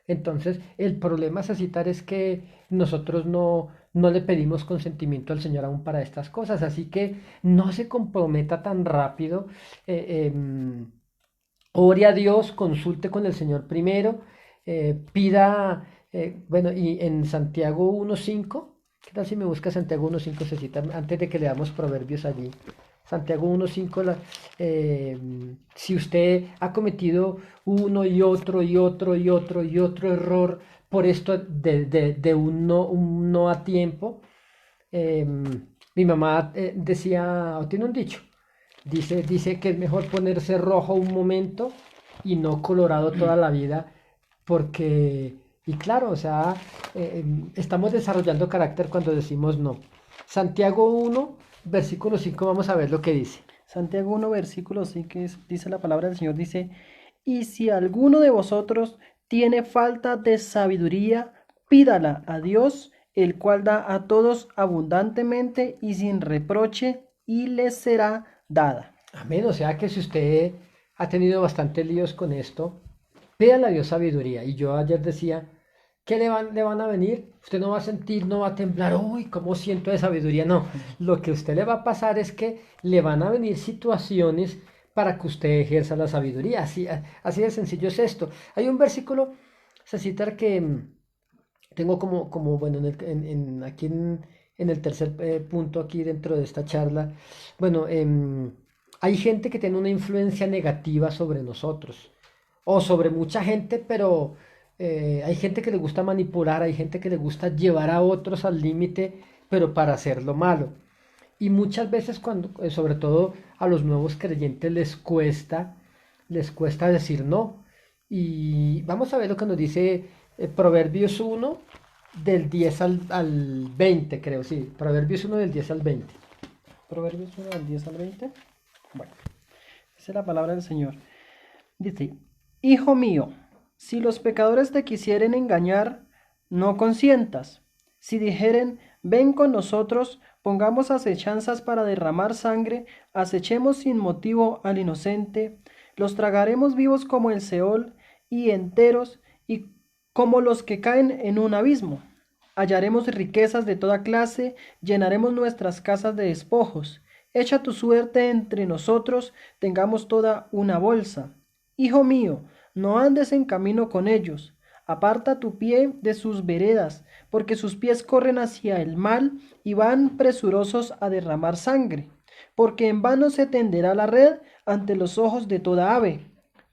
Entonces, el problema, Cecitar, es que nosotros no le pedimos consentimiento al Señor aún para estas cosas, así que no se comprometa tan rápido. Ore a Dios, consulte con el Señor primero, pida, bueno, y en Santiago 1.5, ¿qué tal si me busca Santiago 1.5, Cecita, antes de que leamos Proverbios allí? Santiago 1.5, si usted ha cometido uno y otro y otro y otro y otro error por esto de un no a tiempo, eh, mi mamá decía, o tiene un dicho, dice que es mejor ponerse rojo un momento y no colorado toda la vida, porque, y claro, o sea, estamos desarrollando carácter cuando decimos no. Santiago 1, versículo 5, vamos a ver lo que dice. Santiago 1, versículo 5, dice la palabra del Señor, dice, Y si alguno de vosotros tiene falta de sabiduría, pídala a Dios, el cual da a todos abundantemente y sin reproche, y les será dada. Amén. O sea que si usted ha tenido bastantes líos con esto, pídale a Dios sabiduría. Y yo ayer decía, ¿qué le van a venir? Usted no va a sentir, no va a temblar, uy, ¿cómo siento de sabiduría? No, lo que a usted le va a pasar es que le van a venir situaciones para que usted ejerza la sabiduría. Así de sencillo es esto. Hay un versículo, se cita que tengo bueno, aquí en el tercer punto, aquí dentro de esta charla, bueno, hay gente que tiene una influencia negativa sobre nosotros, o sobre mucha gente, pero hay gente que le gusta manipular, hay gente que le gusta llevar a otros al límite, pero para hacerlo malo. Y muchas veces cuando, sobre todo a los nuevos creyentes les cuesta decir no. Y vamos a ver lo que nos dice Proverbios 1 del 10 al 20, creo, sí. Proverbios 1 del 10 al 20. Proverbios 1 del 10 al 20. Bueno, esa es la palabra del Señor. Dice, Hijo mío, si los pecadores te quisieren engañar, no consientas. Si dijeren, ven con nosotros, pongamos acechanzas para derramar sangre, acechemos sin motivo al inocente, los tragaremos vivos como el Seol y enteros y como los que caen en un abismo. Hallaremos riquezas de toda clase, llenaremos nuestras casas de despojos. Echa tu suerte entre nosotros, tengamos toda una bolsa. Hijo mío, no andes en camino con ellos. Aparta tu pie de sus veredas, porque sus pies corren hacia el mal y van presurosos a derramar sangre. Porque en vano se tenderá la red ante los ojos de toda ave.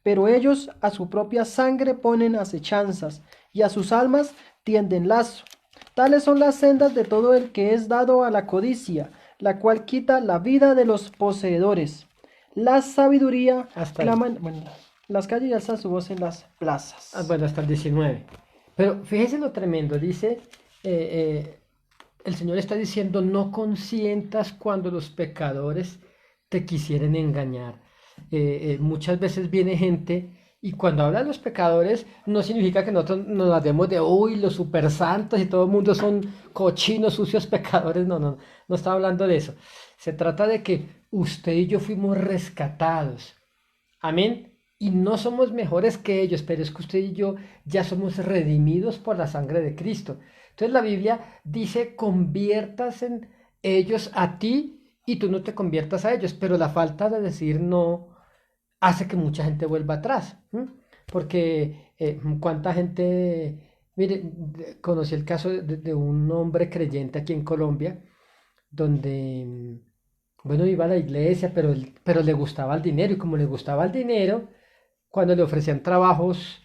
Pero ellos a su propia sangre ponen acechanzas, y a sus almas tienden lazo. Tales son las sendas de todo el que es dado a la codicia, la cual quita la vida de los poseedores. La sabiduría Hasta ahí. claman, bueno, las calles y alzan su voz en las plazas. Bueno, hasta el 19. Pero fíjese lo tremendo, dice, el Señor está diciendo, no consientas cuando los pecadores te quisieren engañar. Muchas veces viene gente y cuando habla de los pecadores no significa que nosotros nos las demos de, uy, los super santos y todo el mundo son cochinos, sucios pecadores. No, no, no está hablando de eso. Se trata de que usted y yo fuimos rescatados. Amén. Y no somos mejores que ellos, pero es que usted y yo ya somos redimidos por la sangre de Cristo. Entonces la Biblia dice, conviertas en ellos a ti y tú no te conviertas a ellos, pero la falta de decir no hace que mucha gente vuelva atrás. ¿M? Porque cuánta gente, mire, conocí el caso de un hombre creyente aquí en Colombia, donde, bueno, iba a la iglesia, pero le gustaba el dinero y como le gustaba el dinero, cuando le ofrecían trabajos,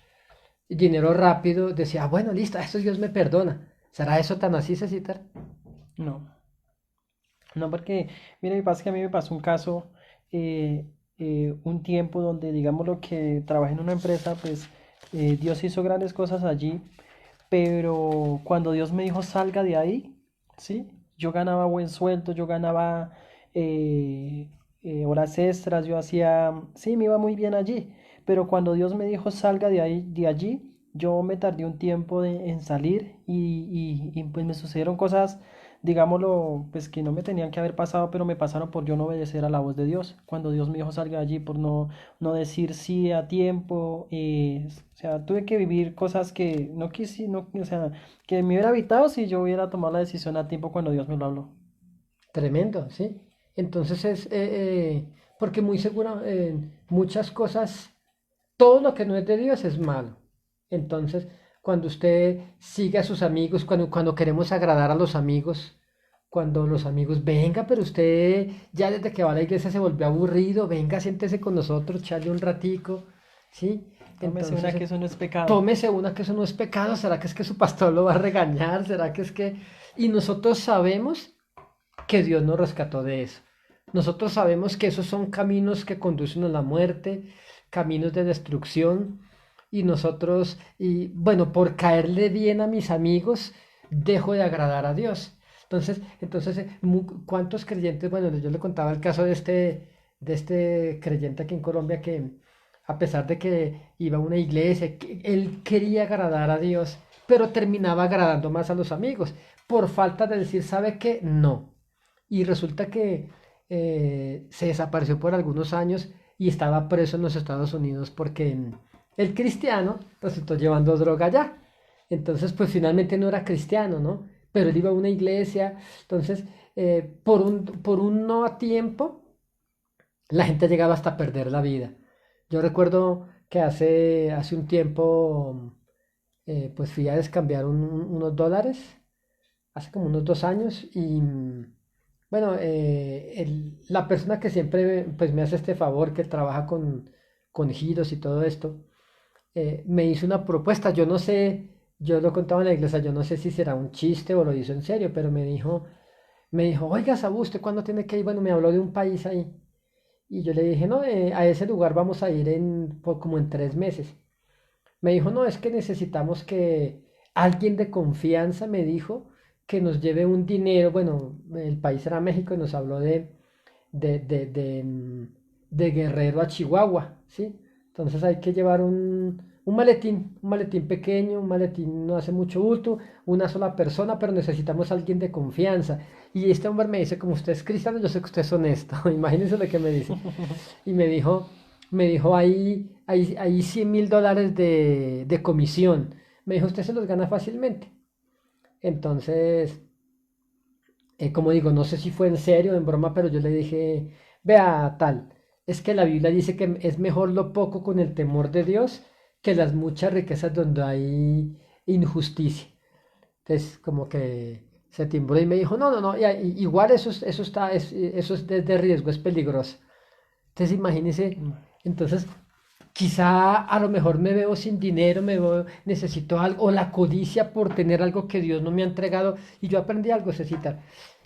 dinero rápido, decía, bueno, listo, esto Dios me perdona. ¿Será eso tan así, Cecitar? No, no, porque, mira, me pasa que a mí me pasó un caso, un tiempo donde, digamos, lo que trabajé en una empresa, pues Dios hizo grandes cosas allí, pero cuando Dios me dijo salga de ahí, ¿sí? Yo ganaba buen sueldo, yo ganaba horas extras, yo hacía, sí, me iba muy bien allí, pero cuando Dios me dijo salga de ahí, de allí, yo me tardé un tiempo en salir y pues me sucedieron cosas, digámoslo, pues que no me tenían que haber pasado, pero me pasaron por yo no obedecer a la voz de Dios. Cuando Dios me dijo salga de allí, por no decir sí a tiempo, o sea, tuve que vivir cosas que no quise, no, o sea, que me hubiera evitado si yo hubiera tomado la decisión a tiempo cuando Dios me lo habló. Tremendo, ¿sí? Entonces porque muy seguro, muchas cosas, todo lo que no es de Dios es malo. Entonces, cuando usted sigue a sus amigos, cuando queremos agradar a los amigos, cuando los amigos, venga, pero usted ya desde que va a la iglesia se volvió aburrido, venga, siéntese con nosotros, charle un ratico, ¿sí? Tómese una Entonces, que eso no es pecado. tómese una que eso no es pecado, ¿será que es que su pastor lo va a regañar? ¿Será que es que... Y nosotros sabemos que Dios nos rescató de eso. Nosotros sabemos que esos son caminos que conducen a la muerte, caminos de destrucción, y nosotros, y bueno, por caerle bien a mis amigos, dejo de agradar a Dios. Entonces, ¿cuántos creyentes? Bueno, yo le contaba el caso de este creyente aquí en Colombia que a pesar de que iba a una iglesia, que él quería agradar a Dios, pero terminaba agradando más a los amigos, por falta de decir, ¿sabe qué? No. Y resulta que se desapareció por algunos años y estaba preso en los Estados Unidos porque el cristiano resultó llevando droga allá. Entonces, pues finalmente no era cristiano, ¿no? Pero él iba a una iglesia. Entonces, por un no a tiempo, la gente llegaba hasta perder la vida. Yo recuerdo que hace un tiempo, pues fui a descambiar unos dólares, hace como unos 2 años, y bueno, la persona que siempre pues me hace este favor, que trabaja con giros y todo esto, me hizo una propuesta. Yo no sé, yo lo contaba en la iglesia, yo no sé si será un chiste o lo hizo en serio, pero me dijo, oiga, Sabu, ¿usted cuándo tiene que ir? Bueno, me habló de un país ahí. Y yo le dije, no, a ese lugar vamos a ir como en 3 meses. Me dijo, no, es que necesitamos que alguien de confianza me dijo que nos lleve un dinero. Bueno, el país era México y nos habló de, de, de, mm, de Guerrero a Chihuahua, ¿sí? Entonces hay que llevar un maletín pequeño, un maletín no hace mucho bulto, una sola persona, pero necesitamos a alguien de confianza. Y este hombre me dice, como usted es cristiano, yo sé que usted es honesto. Imagínense lo que me dice. Y me dijo ahí $100,000 de comisión. Me dijo, usted se los gana fácilmente. Entonces, como digo, no sé si fue en serio o en broma, pero yo le dije, vea tal, es que la Biblia dice que es mejor lo poco con el temor de Dios que las muchas riquezas donde hay injusticia. Entonces, como que se timbró y me dijo, no, no, no, igual eso es de riesgo, es peligroso. Entonces, imagínese, entonces, quizá a lo mejor me veo sin dinero, necesito algo, o la codicia por tener algo que Dios no me ha entregado. Y yo aprendí algo, Cecita,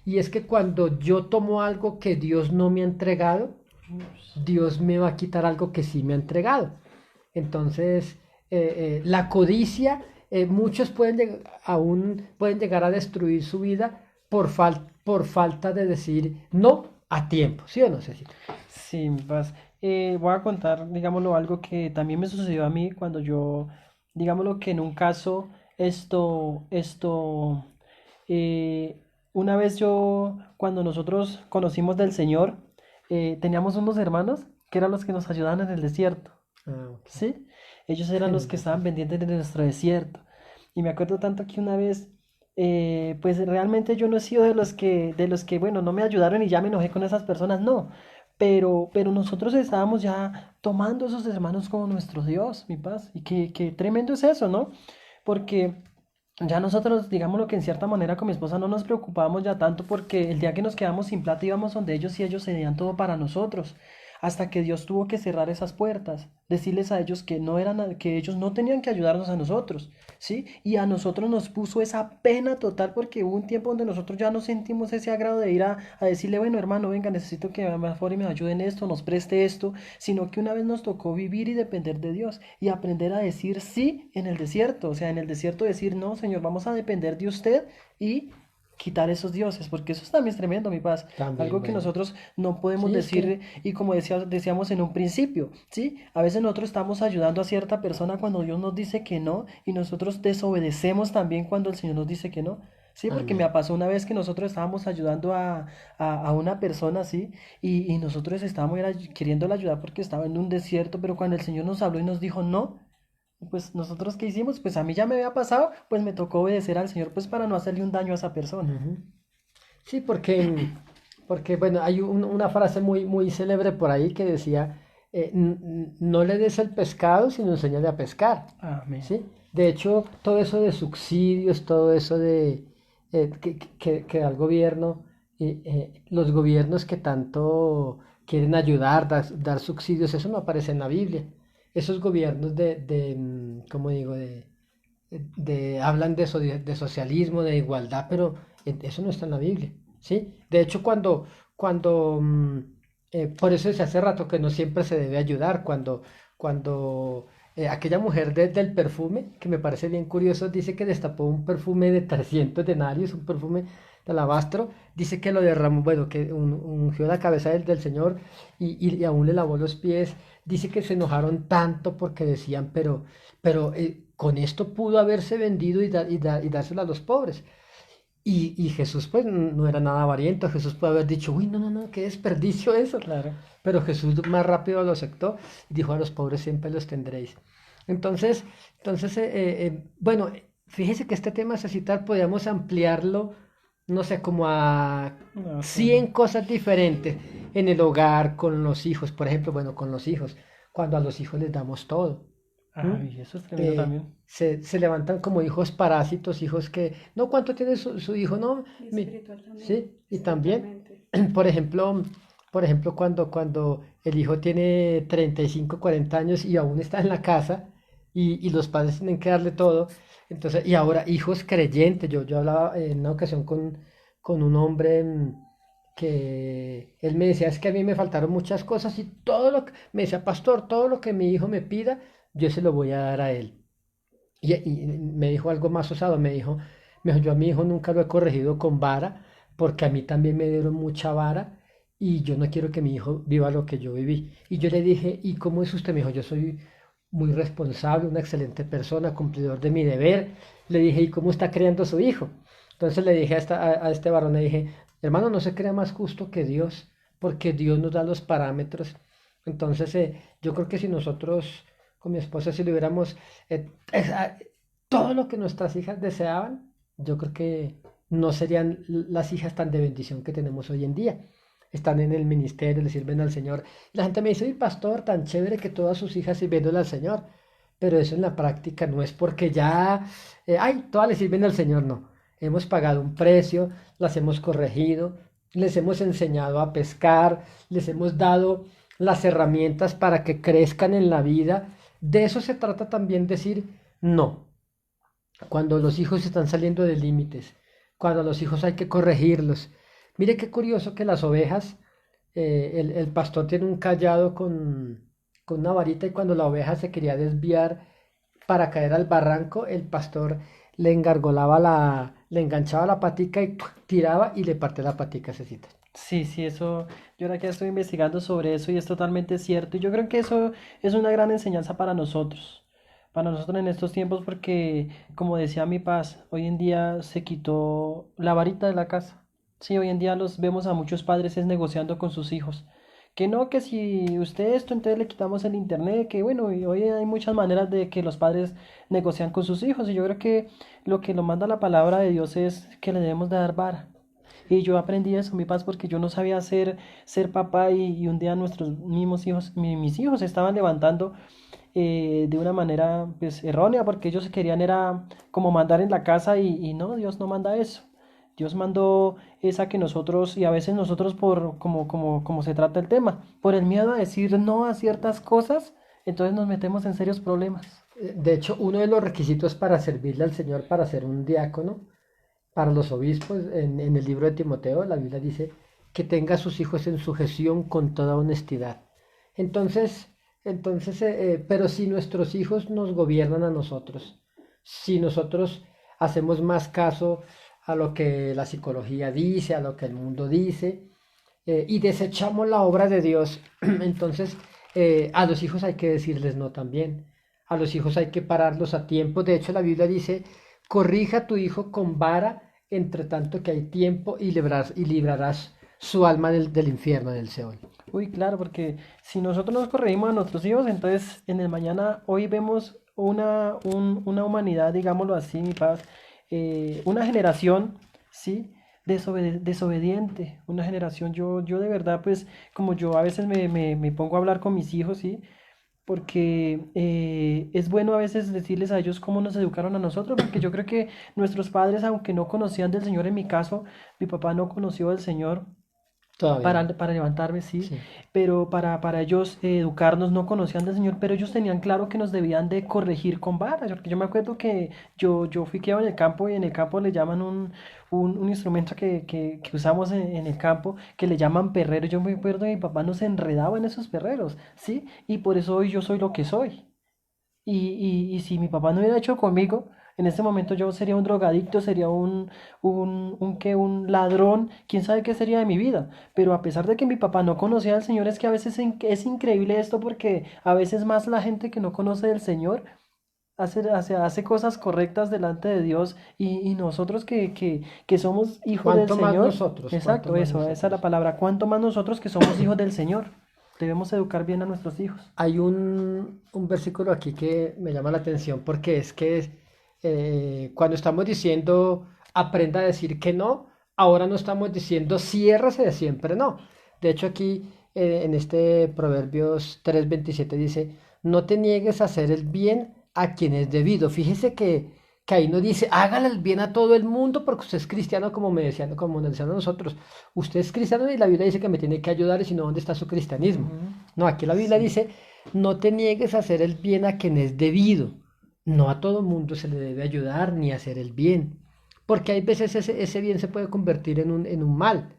y es que cuando yo tomo algo que Dios no me ha entregado, Dios me va a quitar algo que sí me ha entregado. Entonces, la codicia, muchos aún pueden llegar a destruir su vida por falta de decir no a tiempo, ¿sí o no, Cecita? Sí, vas. Voy a contar, digámoslo, algo que también me sucedió a mí cuando yo, digámoslo que en un caso, eh, una vez yo, cuando nosotros conocimos del Señor, teníamos unos hermanos que eran los que nos ayudaban en el desierto, Ah, ok. ¿sí? Ellos eran los que estaban pendientes de nuestro desierto. Y me acuerdo tanto que una vez, pues realmente yo no he sido de los que, bueno, no me ayudaron y ya me enojé con esas personas, no. Pero nosotros estábamos ya tomando a esos hermanos como nuestro Dios, mi paz. Y qué tremendo es eso, ¿no? Porque ya nosotros, digamos lo que en cierta manera con mi esposa no nos preocupábamos ya tanto porque el día que nos quedamos sin plata íbamos donde ellos y ellos cedían todo para nosotros. Hasta que Dios tuvo que cerrar esas puertas, decirles a ellos que no eran, que ellos no tenían que ayudarnos a nosotros, ¿sí? Y a nosotros nos puso esa pena total porque hubo un tiempo donde nosotros ya no sentimos ese agrado de ir a decirle, bueno, hermano, venga, necesito que me favor y me ayude en esto, nos preste esto, sino que una vez nos tocó vivir y depender de Dios y aprender a decir sí en el desierto, o sea, en el desierto decir, no, Señor, vamos a depender de usted y quitar esos dioses, porque eso también es tremendo, mi paz. También, Algo que bueno. nosotros no podemos Sí, es que decir, y como decíamos en un principio, ¿sí? A veces nosotros estamos ayudando a cierta persona cuando Dios nos dice que no, y nosotros desobedecemos también cuando el Señor nos dice que no. Sí, porque me amén. pasó una vez que nosotros estábamos ayudando a una persona, ¿sí? Y nosotros estábamos queriéndola ayudar porque estaba en un desierto, pero cuando el Señor nos habló y nos dijo no, pues nosotros qué hicimos, pues a mí ya me había pasado, pues me tocó obedecer al Señor, pues para no hacerle un daño a esa persona. Ujú. Sí, porque bueno, hay una frase muy, muy célebre por ahí que decía, no le des el pescado, sino enséñale a pescar, Amén. ¿sí? De hecho, todo eso de subsidios, todo eso que da el gobierno, los gobiernos que tanto quieren ayudar, dar subsidios, eso no aparece en la Biblia. Esos gobiernos ¿cómo digo? Hablan de socialismo, de igualdad, pero eso no está en la Biblia, ¿sí? De hecho, por eso se hace rato que no siempre se debe ayudar, cuando aquella mujer del perfume, que me parece bien curioso, dice que destapó un perfume de 300 denarios, un perfume de alabastro, dice que lo derramó, bueno, que ungió la cabeza del Señor y aún le lavó los pies. Dice que se enojaron tanto porque decían, pero con esto pudo haberse vendido y dárselo a los pobres. Y Jesús pues no era nada avariento, Jesús puede haber dicho, uy, no, no, no, qué desperdicio eso. Claro. Pero Jesús más rápido lo aceptó y dijo, a los pobres siempre los tendréis. Entonces, bueno, fíjese que este tema necesitar, podríamos ampliarlo, no sé, como a No, sí. 100 cosas diferentes en el hogar, con los hijos, por ejemplo, bueno, con los hijos, cuando a los hijos les damos todo. ¿M? Ay, eso es tremendo también. Se levantan como hijos parásitos, hijos que, no, ¿cuánto tiene su hijo? No, Y mi- espiritual también, sí, y también, espiritualmente. por ejemplo, cuando el hijo tiene 35 40 años y aún está en la casa y los padres tienen que darle todo, entonces, y ahora hijos creyentes, yo hablaba en una ocasión con un hombre que él me decía, es que a mí me faltaron muchas cosas y todo me decía, pastor, todo lo que mi hijo me pida, yo se lo voy a dar a él. Y me dijo algo más osado, me dijo, yo a mi hijo nunca lo he corregido con vara, porque a mí también me dieron mucha vara y yo no quiero que mi hijo viva lo que yo viví. Y yo le dije, ¿y cómo es usted? Me dijo, yo soy muy responsable, una excelente persona, cumplidor de mi deber. Le dije, ¿y cómo está criando a su hijo? Entonces le dije a este varón, le dije, hermano, no se crea más justo que Dios, porque Dios nos da los parámetros. Entonces, yo creo que si nosotros con mi esposa, si lo hubiéramos todo lo que nuestras hijas deseaban, yo creo que no serían las hijas tan de bendición que tenemos hoy en día. Están en el ministerio, le sirven al Señor. Y la gente me dice, uy, pastor, tan chévere que todas sus hijas sirviéndole al Señor. Pero eso en la práctica no es porque ya, ay, todas le sirven al Señor, no. Hemos pagado un precio, las hemos corregido, les hemos enseñado a pescar, les hemos dado las herramientas para que crezcan en la vida. De eso se trata también decir no. Cuando los hijos están saliendo de límites, cuando a los hijos hay que corregirlos. Mire qué curioso que las ovejas, el pastor tiene un callado con una varita y cuando la oveja se quería desviar para caer al barranco, el pastor le enganchaba la patica y ¡puc! Tiraba y le parte la patica a Cecita. Sí, sí, eso, yo ahora que estoy investigando sobre eso y es totalmente cierto. Y yo creo que eso es una gran enseñanza para nosotros en estos tiempos, porque como decía mi paz, hoy en día se quitó la varita de la casa. Sí, hoy en día los vemos a muchos padres es negociando con sus hijos. Que no, que si usted esto, entonces le quitamos el internet, que bueno, y hoy hay muchas maneras de que los padres negocian con sus hijos. Y yo creo que lo que nos manda la palabra de Dios es que le debemos de dar vara. Y yo aprendí eso, mi paz, porque yo no sabía ser papá y un día nuestros mismos hijos, mis hijos se estaban levantando de una manera pues errónea, porque ellos querían era como mandar en la casa y no, Dios no manda eso. Dios mandó esa que nosotros, y a veces nosotros por como se trata el tema, por el miedo a decir no a ciertas cosas, entonces nos metemos en serios problemas. De hecho, uno de los requisitos para servirle al Señor, para ser un diácono, para los obispos, en el libro de Timoteo, la Biblia dice que tenga a sus hijos en sujeción con toda honestidad. Entonces, pero si nuestros hijos nos gobiernan a nosotros, si nosotros hacemos más caso a lo que la psicología dice, a lo que el mundo dice, y desechamos la obra de Dios, entonces a los hijos hay que decirles no también. A los hijos hay que pararlos a tiempo. De hecho, la Biblia dice, corrija a tu hijo con vara entre tanto que hay tiempo y librarás su alma del infierno, del Seol. Uy, claro, porque si nosotros nos corregimos a nuestros hijos, entonces en el mañana, hoy vemos una humanidad, digámoslo así, mi paz, una generación, ¿sí? Desobediente, una generación, yo de verdad, pues, como yo a veces me pongo a hablar con mis hijos, ¿sí? Porque es bueno a veces decirles a ellos cómo nos educaron a nosotros, porque yo creo que nuestros padres, aunque no conocían del Señor, en mi caso, mi papá no conoció del Señor, Todavía no. para levantarme, sí, Sí. pero para ellos educarnos no conocían del Señor, pero ellos tenían claro que nos debían de corregir con varas, porque yo me acuerdo que yo fui criado en el campo y en el campo le llaman un instrumento que usamos en el campo que le llaman perrero. Yo me acuerdo que mi papá nos enredaba en esos perreros, ¿sí? Y por eso hoy yo soy lo que soy. Y si mi papá no hubiera hecho conmigo, En este momento yo sería un drogadicto, sería un ladrón, quién sabe qué sería de mi vida. Pero a pesar de que mi papá no conocía al Señor, es que a veces es increíble esto porque a veces más la gente que no conoce del Señor hace cosas correctas delante de Dios y nosotros que somos hijos del ¿Cuánto más Señor, nosotros? ¿Cuánto exacto, más eso, esa es la nosotros? palabra, cuánto más nosotros que somos hijos del Señor, debemos educar bien a nuestros hijos. Hay un versículo aquí que me llama la atención porque es que cuando estamos diciendo aprenda a decir que no, ahora no estamos diciendo ciérrase de siempre no. De hecho aquí en este Proverbios 3:27 dice, no te niegues a hacer el bien a quien es debido. Fíjese que ahí no dice hágale el bien a todo el mundo porque usted es cristiano como me decían, como nos decían a nosotros. Usted es cristiano y la Biblia dice que me tiene que ayudar y si no, ¿dónde está su cristianismo? Ujú. No, aquí la Biblia Sí, dice, no te niegues a hacer el bien a quien es debido. No a todo mundo se le debe ayudar ni hacer el bien. Porque hay veces ese bien se puede convertir en un mal.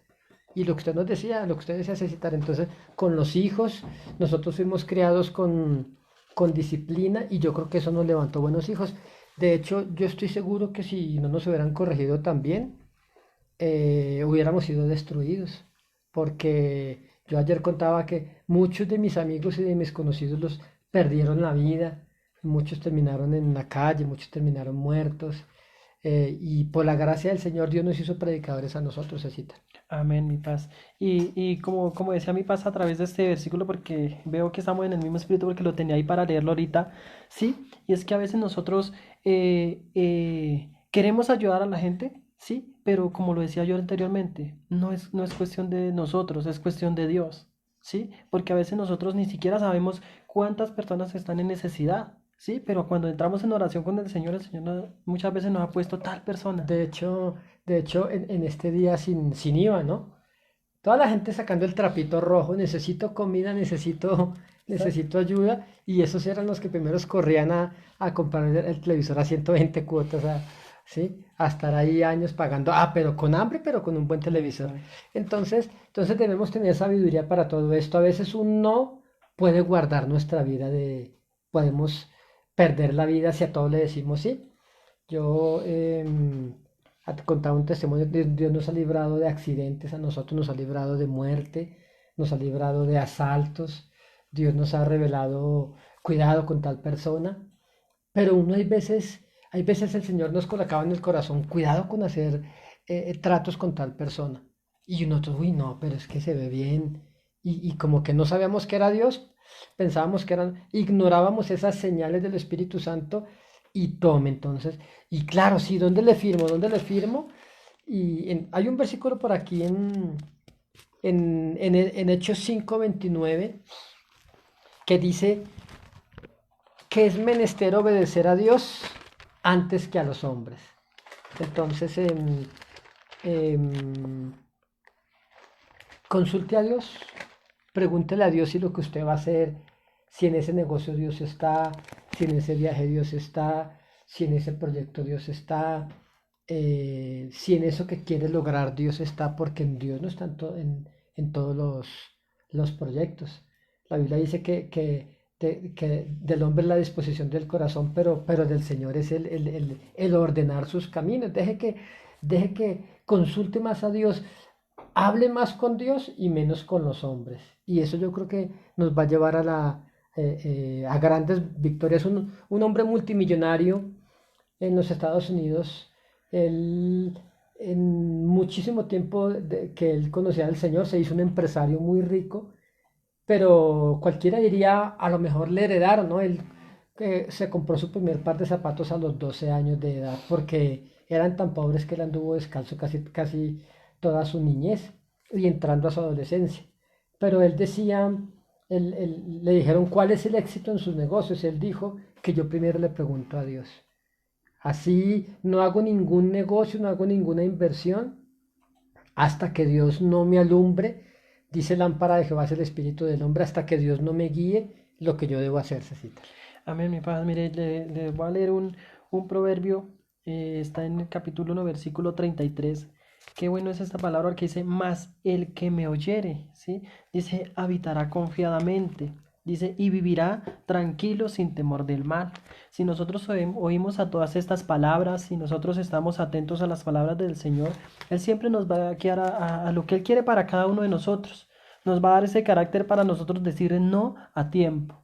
Y lo que usted nos decía, lo que usted decía, Cecitar, entonces con los hijos, nosotros fuimos criados con disciplina y yo creo que eso nos levantó buenos hijos. De hecho, yo estoy seguro que si no nos hubieran corregido también, hubiéramos sido destruidos. Porque yo ayer contaba que muchos de mis amigos y de mis conocidos los perdieron la vida, muchos terminaron en la calle, muchos terminaron muertos. Y por la gracia del Señor, Dios nos hizo predicadores a nosotros, Cecita. amén, mi paz. Y como decía mi paz a través de este versículo, porque veo que estamos en el mismo espíritu, porque lo tenía ahí para leerlo ahorita, ¿sí? Y es que a veces nosotros queremos ayudar a la gente, ¿sí? Pero como lo decía yo anteriormente, no es cuestión de nosotros, es cuestión de Dios, ¿sí? Porque a veces nosotros ni siquiera sabemos cuántas personas están en necesidad, ¿sí? Pero cuando entramos en oración con el Señor muchas veces nos ha puesto tal persona. De hecho, en este día sin IVA, ¿no? Toda la gente sacando el trapito rojo, necesito comida, necesito ayuda, y esos eran los que primeros corrían a comprar el televisor a 120 cuotas, ¿sí? A estar ahí años pagando, pero con hambre, pero con un buen televisor. Exacto. Entonces debemos tener sabiduría para todo esto. A veces un no puede guardar nuestra vida podemos perder la vida si a todos le decimos sí. Yo te contaba un testimonio de Dios nos ha librado de accidentes, a nosotros nos ha librado de muerte, nos ha librado de asaltos, Dios nos ha revelado cuidado con tal persona, pero uno hay veces el Señor nos colocaba en el corazón cuidado con hacer tratos con tal persona. Y nosotros, uy, no, pero es que se ve bien. Y como que no sabíamos que era Dios, pensábamos que ignorábamos esas señales del Espíritu Santo y tome entonces. Y claro, sí, ¿dónde le firmo? ¿Dónde le firmo? Y hay un versículo por aquí en Hechos 5:29 que dice que es menester obedecer a Dios antes que a los hombres. Entonces, em, consulte a Dios, pregúntele a Dios si lo que usted va a hacer, si en ese negocio Dios está, si en ese viaje Dios está, si en ese proyecto Dios está, si en eso que quiere lograr Dios está, porque en Dios no está en todos los proyectos. La Biblia dice que del hombre es la disposición del corazón, pero del Señor es el ordenar sus caminos. Deje que consulte más a Dios, hable más con Dios y menos con los hombres. Y eso yo creo que nos va a llevar a grandes victorias. Un hombre multimillonario en los Estados Unidos, él, en muchísimo tiempo que él conocía al Señor, se hizo un empresario muy rico, pero cualquiera diría, a lo mejor le heredaron, ¿no? Él se compró su primer par de zapatos a los 12 años de edad porque eran tan pobres que él anduvo descalzo casi, casi toda su niñez y entrando a su adolescencia. Pero él decía, le dijeron cuál es el éxito en sus negocios. Él dijo que yo primero le pregunto a Dios. Así no hago ningún negocio, no hago ninguna inversión hasta que Dios no me alumbre. Dice lámpara de Jehová es el espíritu del hombre, hasta que Dios no me guíe lo que yo debo hacer, Cecita. Amén, mi paz. Mire, le voy a leer un proverbio, está en el capítulo 1, versículo 33. Qué bueno es esta palabra que dice, mas el que me oyere, ¿sí? Dice, habitará confiadamente. Dice, y vivirá tranquilo sin temor del mal. Si nosotros oímos a todas estas palabras, si nosotros estamos atentos a las palabras del Señor, Él siempre nos va a guiar a lo que Él quiere para cada uno de nosotros. Nos va a dar ese carácter para nosotros decir no a tiempo.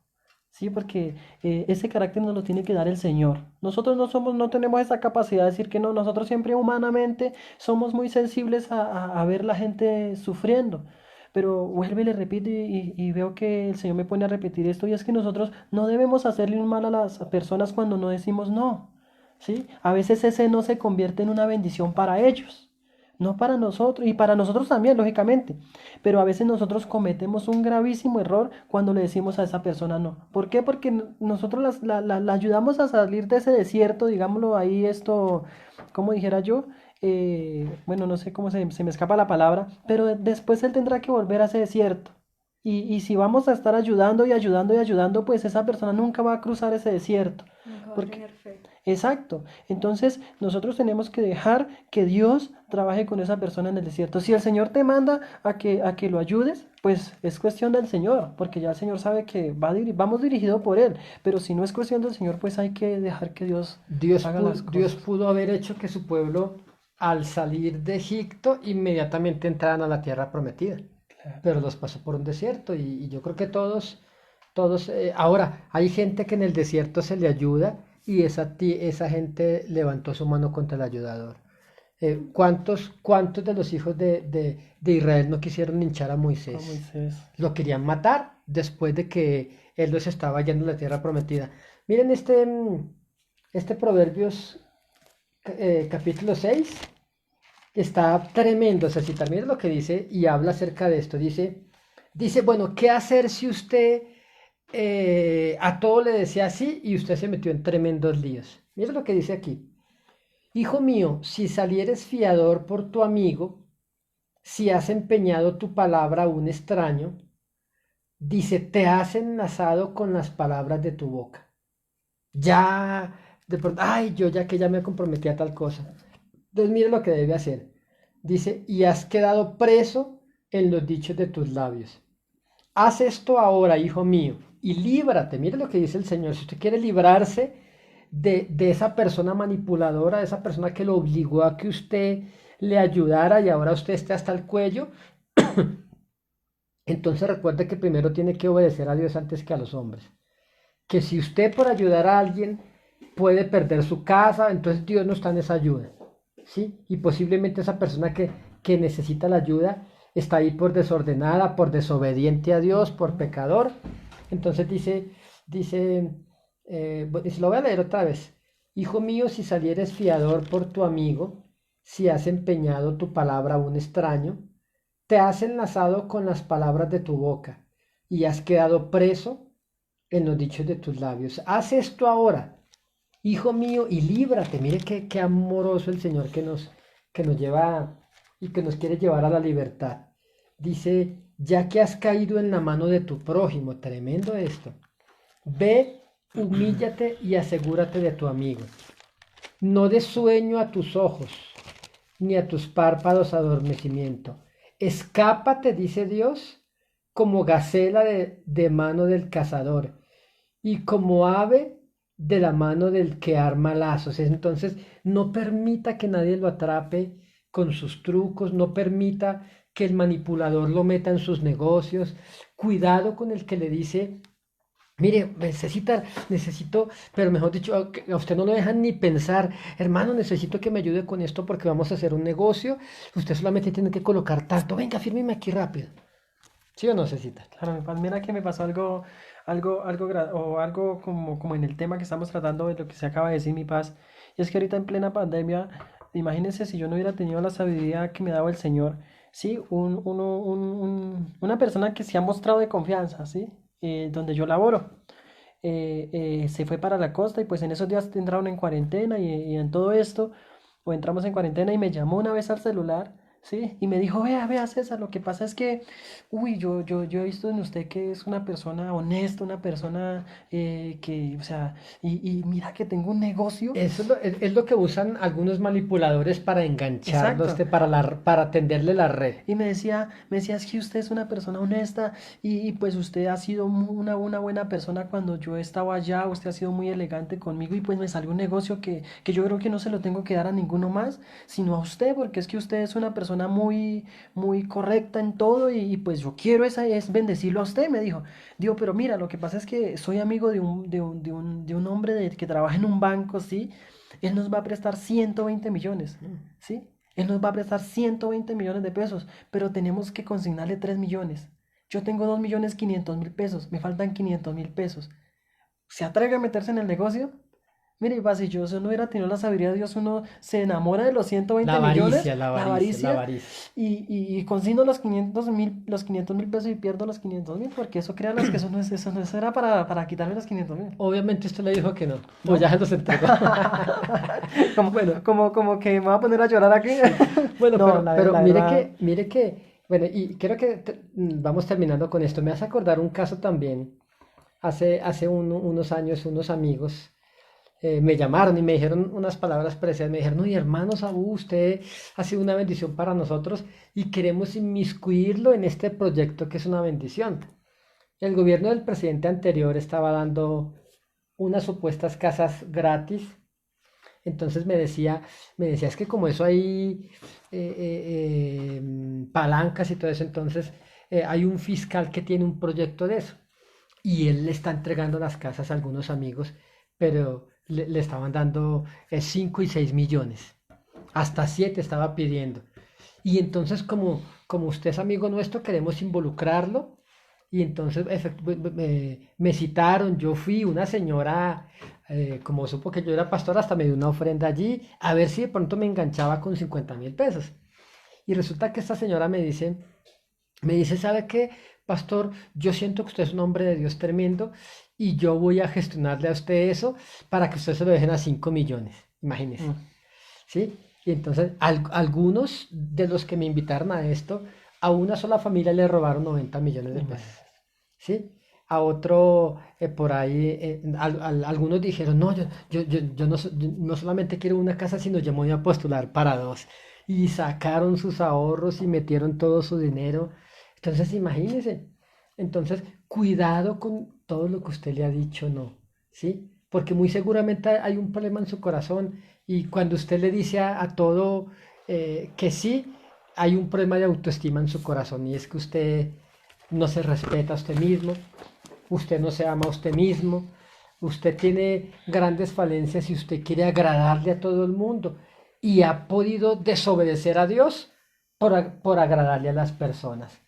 Sí, porque ese carácter nos lo tiene que dar el Señor. Nosotros no tenemos esa capacidad de decir que no. Nosotros siempre humanamente somos muy sensibles a ver la gente sufriendo. Pero vuelve y le repito y veo que el Señor me pone a repetir esto y es que nosotros no debemos hacerle un mal a las personas cuando no decimos no. ¿Sí? A veces ese no se convierte en una bendición para ellos, no para nosotros y para nosotros también, lógicamente. Pero a veces nosotros cometemos un gravísimo error cuando le decimos a esa persona no. ¿Por qué? Porque nosotros la ayudamos a salir de ese desierto, digámoslo ahí, esto, como dijera yo, bueno, no sé cómo se me escapa la palabra, pero después él tendrá que volver a ese desierto. Y si vamos a estar ayudando y ayudando y ayudando, pues esa persona nunca va a cruzar ese desierto. Nunca va a Porque, tener fe. exacto. Entonces, nosotros tenemos que dejar que Dios trabaje con esa persona en el desierto. Si el Señor te manda a que lo ayudes, pues es cuestión del Señor, porque ya el Señor sabe que vamos dirigido por Él. Pero si no es cuestión del Señor, pues hay que dejar que Dios haga las Dios cosas. pudo haber hecho que su pueblo, al salir de Egipto, inmediatamente entraran a la tierra prometida, Claro. pero los pasó por un desierto y yo creo que ahora hay gente que en el desierto se le ayuda y esa gente levantó su mano contra el ayudador. ¿Cuántos de los hijos de Israel no quisieron hinchar a A Moisés? Moisés. Lo querían matar después de que él los estaba yendo a la tierra prometida. Miren este Proverbios capítulo 6 está tremendo. O sea, si también lo que dice y habla acerca de esto, dice, bueno, ¿qué hacer si usted a todo le decía así y usted se metió en tremendos líos? Mira lo que dice aquí. Hijo mío, si salieres fiador por tu amigo, si has empeñado tu palabra a un extraño, dice, te has enlazado con las palabras de tu boca. Ya, de pronto, ay, yo ya que ya me comprometí a tal cosa. Entonces mire lo que debe hacer. Dice, y has quedado preso en los dichos de tus labios. Haz esto ahora, hijo mío, y líbrate. Mire lo que dice el Señor. Si usted quiere librarse de esa persona manipuladora, de esa persona que lo obligó a que usted le ayudara y ahora usted esté hasta el cuello, entonces recuerde que primero tiene que obedecer a Dios antes que a los hombres. Que si usted por ayudar a alguien puede perder su casa, entonces Dios no está en esa ayuda. ¿Sí? Y posiblemente esa persona que necesita la ayuda está ahí por desordenada, por desobediente a Dios, por pecador. Entonces bueno, y se lo voy a leer otra vez. Hijo mío, si salieres fiador por tu amigo, si has empeñado tu palabra a un extraño, te has enlazado con las palabras de tu boca y has quedado preso en los dichos de tus labios. Haz esto ahora, hijo mío, y líbrate. Mire qué amoroso el Señor que nos lleva y que nos quiere llevar a la libertad. Dice, ya que has caído en la mano de tu prójimo, tremendo esto, ve, humíllate y asegúrate de tu amigo. No des sueño a tus ojos, ni a tus párpados adormecimiento. Escápate, dice Dios, como gacela de mano del cazador y como ave de la mano del que arma lazos. Entonces, no permita que nadie lo atrape con sus trucos, no permita que el manipulador lo meta en sus negocios. Cuidado con el que le dice, mire, necesito, pero mejor dicho, a usted no lo dejan ni pensar, hermano, necesito que me ayude con esto porque vamos a hacer un negocio. Usted solamente tiene que colocar tanto, venga, fírmeme aquí rápido. ¿Sí o no, necesita? Claro, mira que me pasó algo como en el tema que estamos tratando de lo que se acaba de decir mi paz. Y es que ahorita en plena pandemia, imagínense si yo no hubiera tenido la sabiduría que me daba el Señor, sí, una persona que se ha mostrado de confianza, sí, donde yo laboro, se fue para la costa y pues en esos días entraron en cuarentena y en todo esto, o entramos en cuarentena y me llamó una vez al celular. Sí, y me dijo, vea César, lo que pasa es que, uy, yo he visto en usted que es una persona honesta, una persona que, o sea, y mira que tengo un negocio. Eso es lo que usan algunos manipuladores para engancharlo, Exacto. para tenderle la red. Y me decía, es que usted es una persona honesta pues usted ha sido una buena persona cuando yo estaba allá, usted ha sido muy elegante conmigo y pues me salió un negocio que yo creo que no se lo tengo que dar a ninguno más, sino a usted, porque es que usted es una persona muy correcta en todo pues yo quiero es bendecirlo a usted, me dijo. Digo, pero mira, lo que pasa es que soy amigo de un hombre que trabaja en un banco, ¿sí? Él nos va a prestar 120 millones, ¿sí? Él nos va a prestar 120 millones de pesos, pero tenemos que consignarle 3 millones. Yo tengo 2.500.000 pesos, me faltan 500.000 pesos. ¿Se atreve a meterse en el negocio? Mire, y si yo no hubiera tenido la sabiduría de Dios, uno se enamora de los La 120 millones, avaricia, la la avaricia, la avaricia, avaricia. y consigno los 500.000 pesos y pierdo los 500.000, porque eso, créanlas que eso no era para quitarme los 500.000. Obviamente usted le dijo que no, o ¿No? ya se los entregó. Bueno, Como que me va a poner a llorar aquí. sí. Bueno, No, pero la verdad. mire que, bueno, y creo que vamos terminando con esto. Me hace acordar un caso también. Hace unos años, unos amigos me llamaron y me dijeron unas palabras preciosas. Me dijeron, no, hermano Saúl, usted ha sido una bendición para nosotros y queremos inmiscuirlo en este proyecto que es una bendición. El gobierno del presidente anterior estaba dando unas supuestas casas gratis. Entonces me decía, es que como eso hay palancas y todo eso, entonces hay un fiscal que tiene un proyecto de eso. Y él le está entregando las casas a algunos amigos, pero le estaban dando 5 y 6 millones. Hasta 7 estaba pidiendo. Y entonces, como usted es amigo nuestro, queremos involucrarlo. Y entonces me citaron, yo fui, una señora, como supo que yo era pastor, hasta me dio una ofrenda allí, a ver si de pronto me enganchaba con 50.000 pesos. Y resulta que esta señora me dice, ¿sabe qué, pastor? Yo siento que usted es un hombre de Dios tremendo y yo voy a gestionarle a usted eso para que usted se lo dejen a 5 millones. Imagínese. Mm. ¿Sí? Y entonces algunos de los que me invitaron a esto, a una sola familia le robaron 90 millones de pesos. Imagínate. ¿Sí? A otro por ahí, algunos dijeron, no, yo no, yo no solamente quiero una casa, sino yo me voy a postular para dos. Y sacaron sus ahorros y metieron todo su dinero. Entonces, imagínense. Entonces, cuidado con todo lo que usted le ha dicho, no. ¿Sí? Porque muy seguramente hay un problema en su corazón y cuando usted le dice a todo que sí, hay un problema de autoestima en su corazón y es que usted no se respeta a usted mismo, usted no se ama a usted mismo, usted tiene grandes falencias y usted quiere agradarle a todo el mundo y ha podido desobedecer a Dios por agradarle a las personas.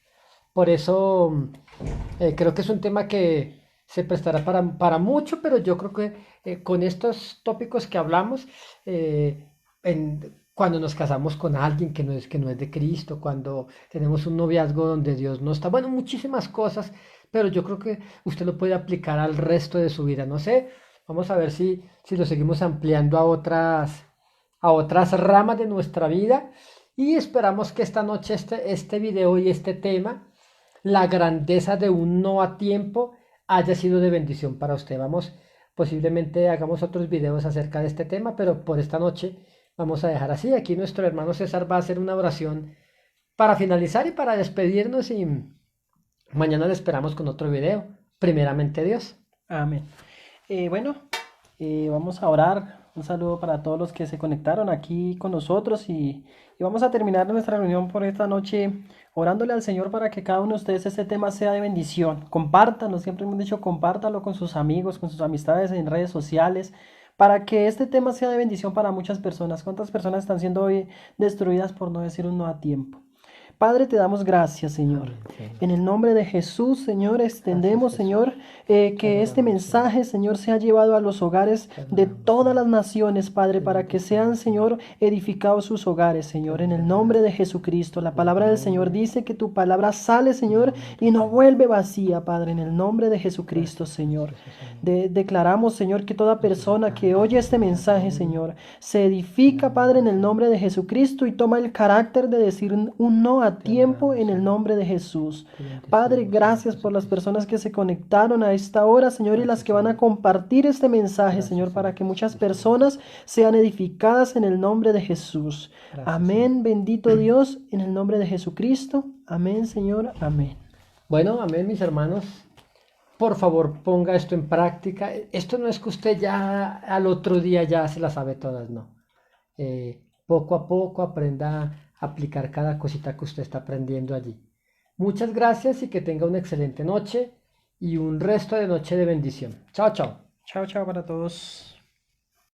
Por eso creo que es un tema que se prestará para mucho, pero yo creo que con estos tópicos que hablamos, cuando nos casamos con alguien que no es de Cristo, cuando tenemos un noviazgo donde Dios no está, bueno, muchísimas cosas, pero yo creo que usted lo puede aplicar al resto de su vida. No sé, vamos a ver si lo seguimos ampliando a otras ramas de nuestra vida y esperamos que esta noche este video y este tema, la grandeza de un no a tiempo, haya sido de bendición para usted. Posiblemente hagamos otros videos acerca de este tema, pero por esta noche vamos a dejar así. Aquí nuestro hermano César va a hacer una oración para finalizar y para despedirnos y mañana le esperamos con otro video. Primeramente Dios. Amén. Bueno, vamos a orar. Un saludo para todos los que se conectaron aquí con nosotros y vamos a terminar nuestra reunión por esta noche orándole al Señor para que cada uno de ustedes este tema sea de bendición. Compártanlo, siempre hemos dicho, compártanlo con sus amigos, con sus amistades en redes sociales, para que este tema sea de bendición para muchas personas. ¿Cuántas personas están siendo hoy destruidas por no decir un no a tiempo? Padre, te damos gracias, Señor. Amén, Señor. En el nombre de Jesús, Señor, extendemos, Jesús. Señor, que este mensaje, Señor, sea llevado a los hogares de todas las naciones, Padre, para que sean, Señor, edificados sus hogares, Señor, en el nombre de Jesucristo. La palabra del Señor dice que tu palabra sale, Señor, y no vuelve vacía, Padre, en el nombre de Jesucristo, Señor. Declaramos, Señor, que toda persona que oye este mensaje, Señor, se edifica, Padre, en el nombre de Jesucristo y toma el carácter de decir un no a tiempo en el nombre de Jesús. Padre, gracias por las personas que se conectaron a esta hora, Señor, y las que van a compartir este mensaje, Señor, para que muchas personas sean edificadas en el nombre de Jesús. Amén, bendito Dios, en el nombre de Jesucristo. Amén, Señor, amén. Bueno, amén, mis hermanos. Por favor, ponga esto en práctica. Esto no es que usted ya al otro día ya se las sabe todas, no. Poco a poco aprenda a aplicar cada cosita que usted está aprendiendo allí. Muchas gracias y que tenga una excelente noche y un resto de noche de bendición. Chao, chao. Chao, chao para todos.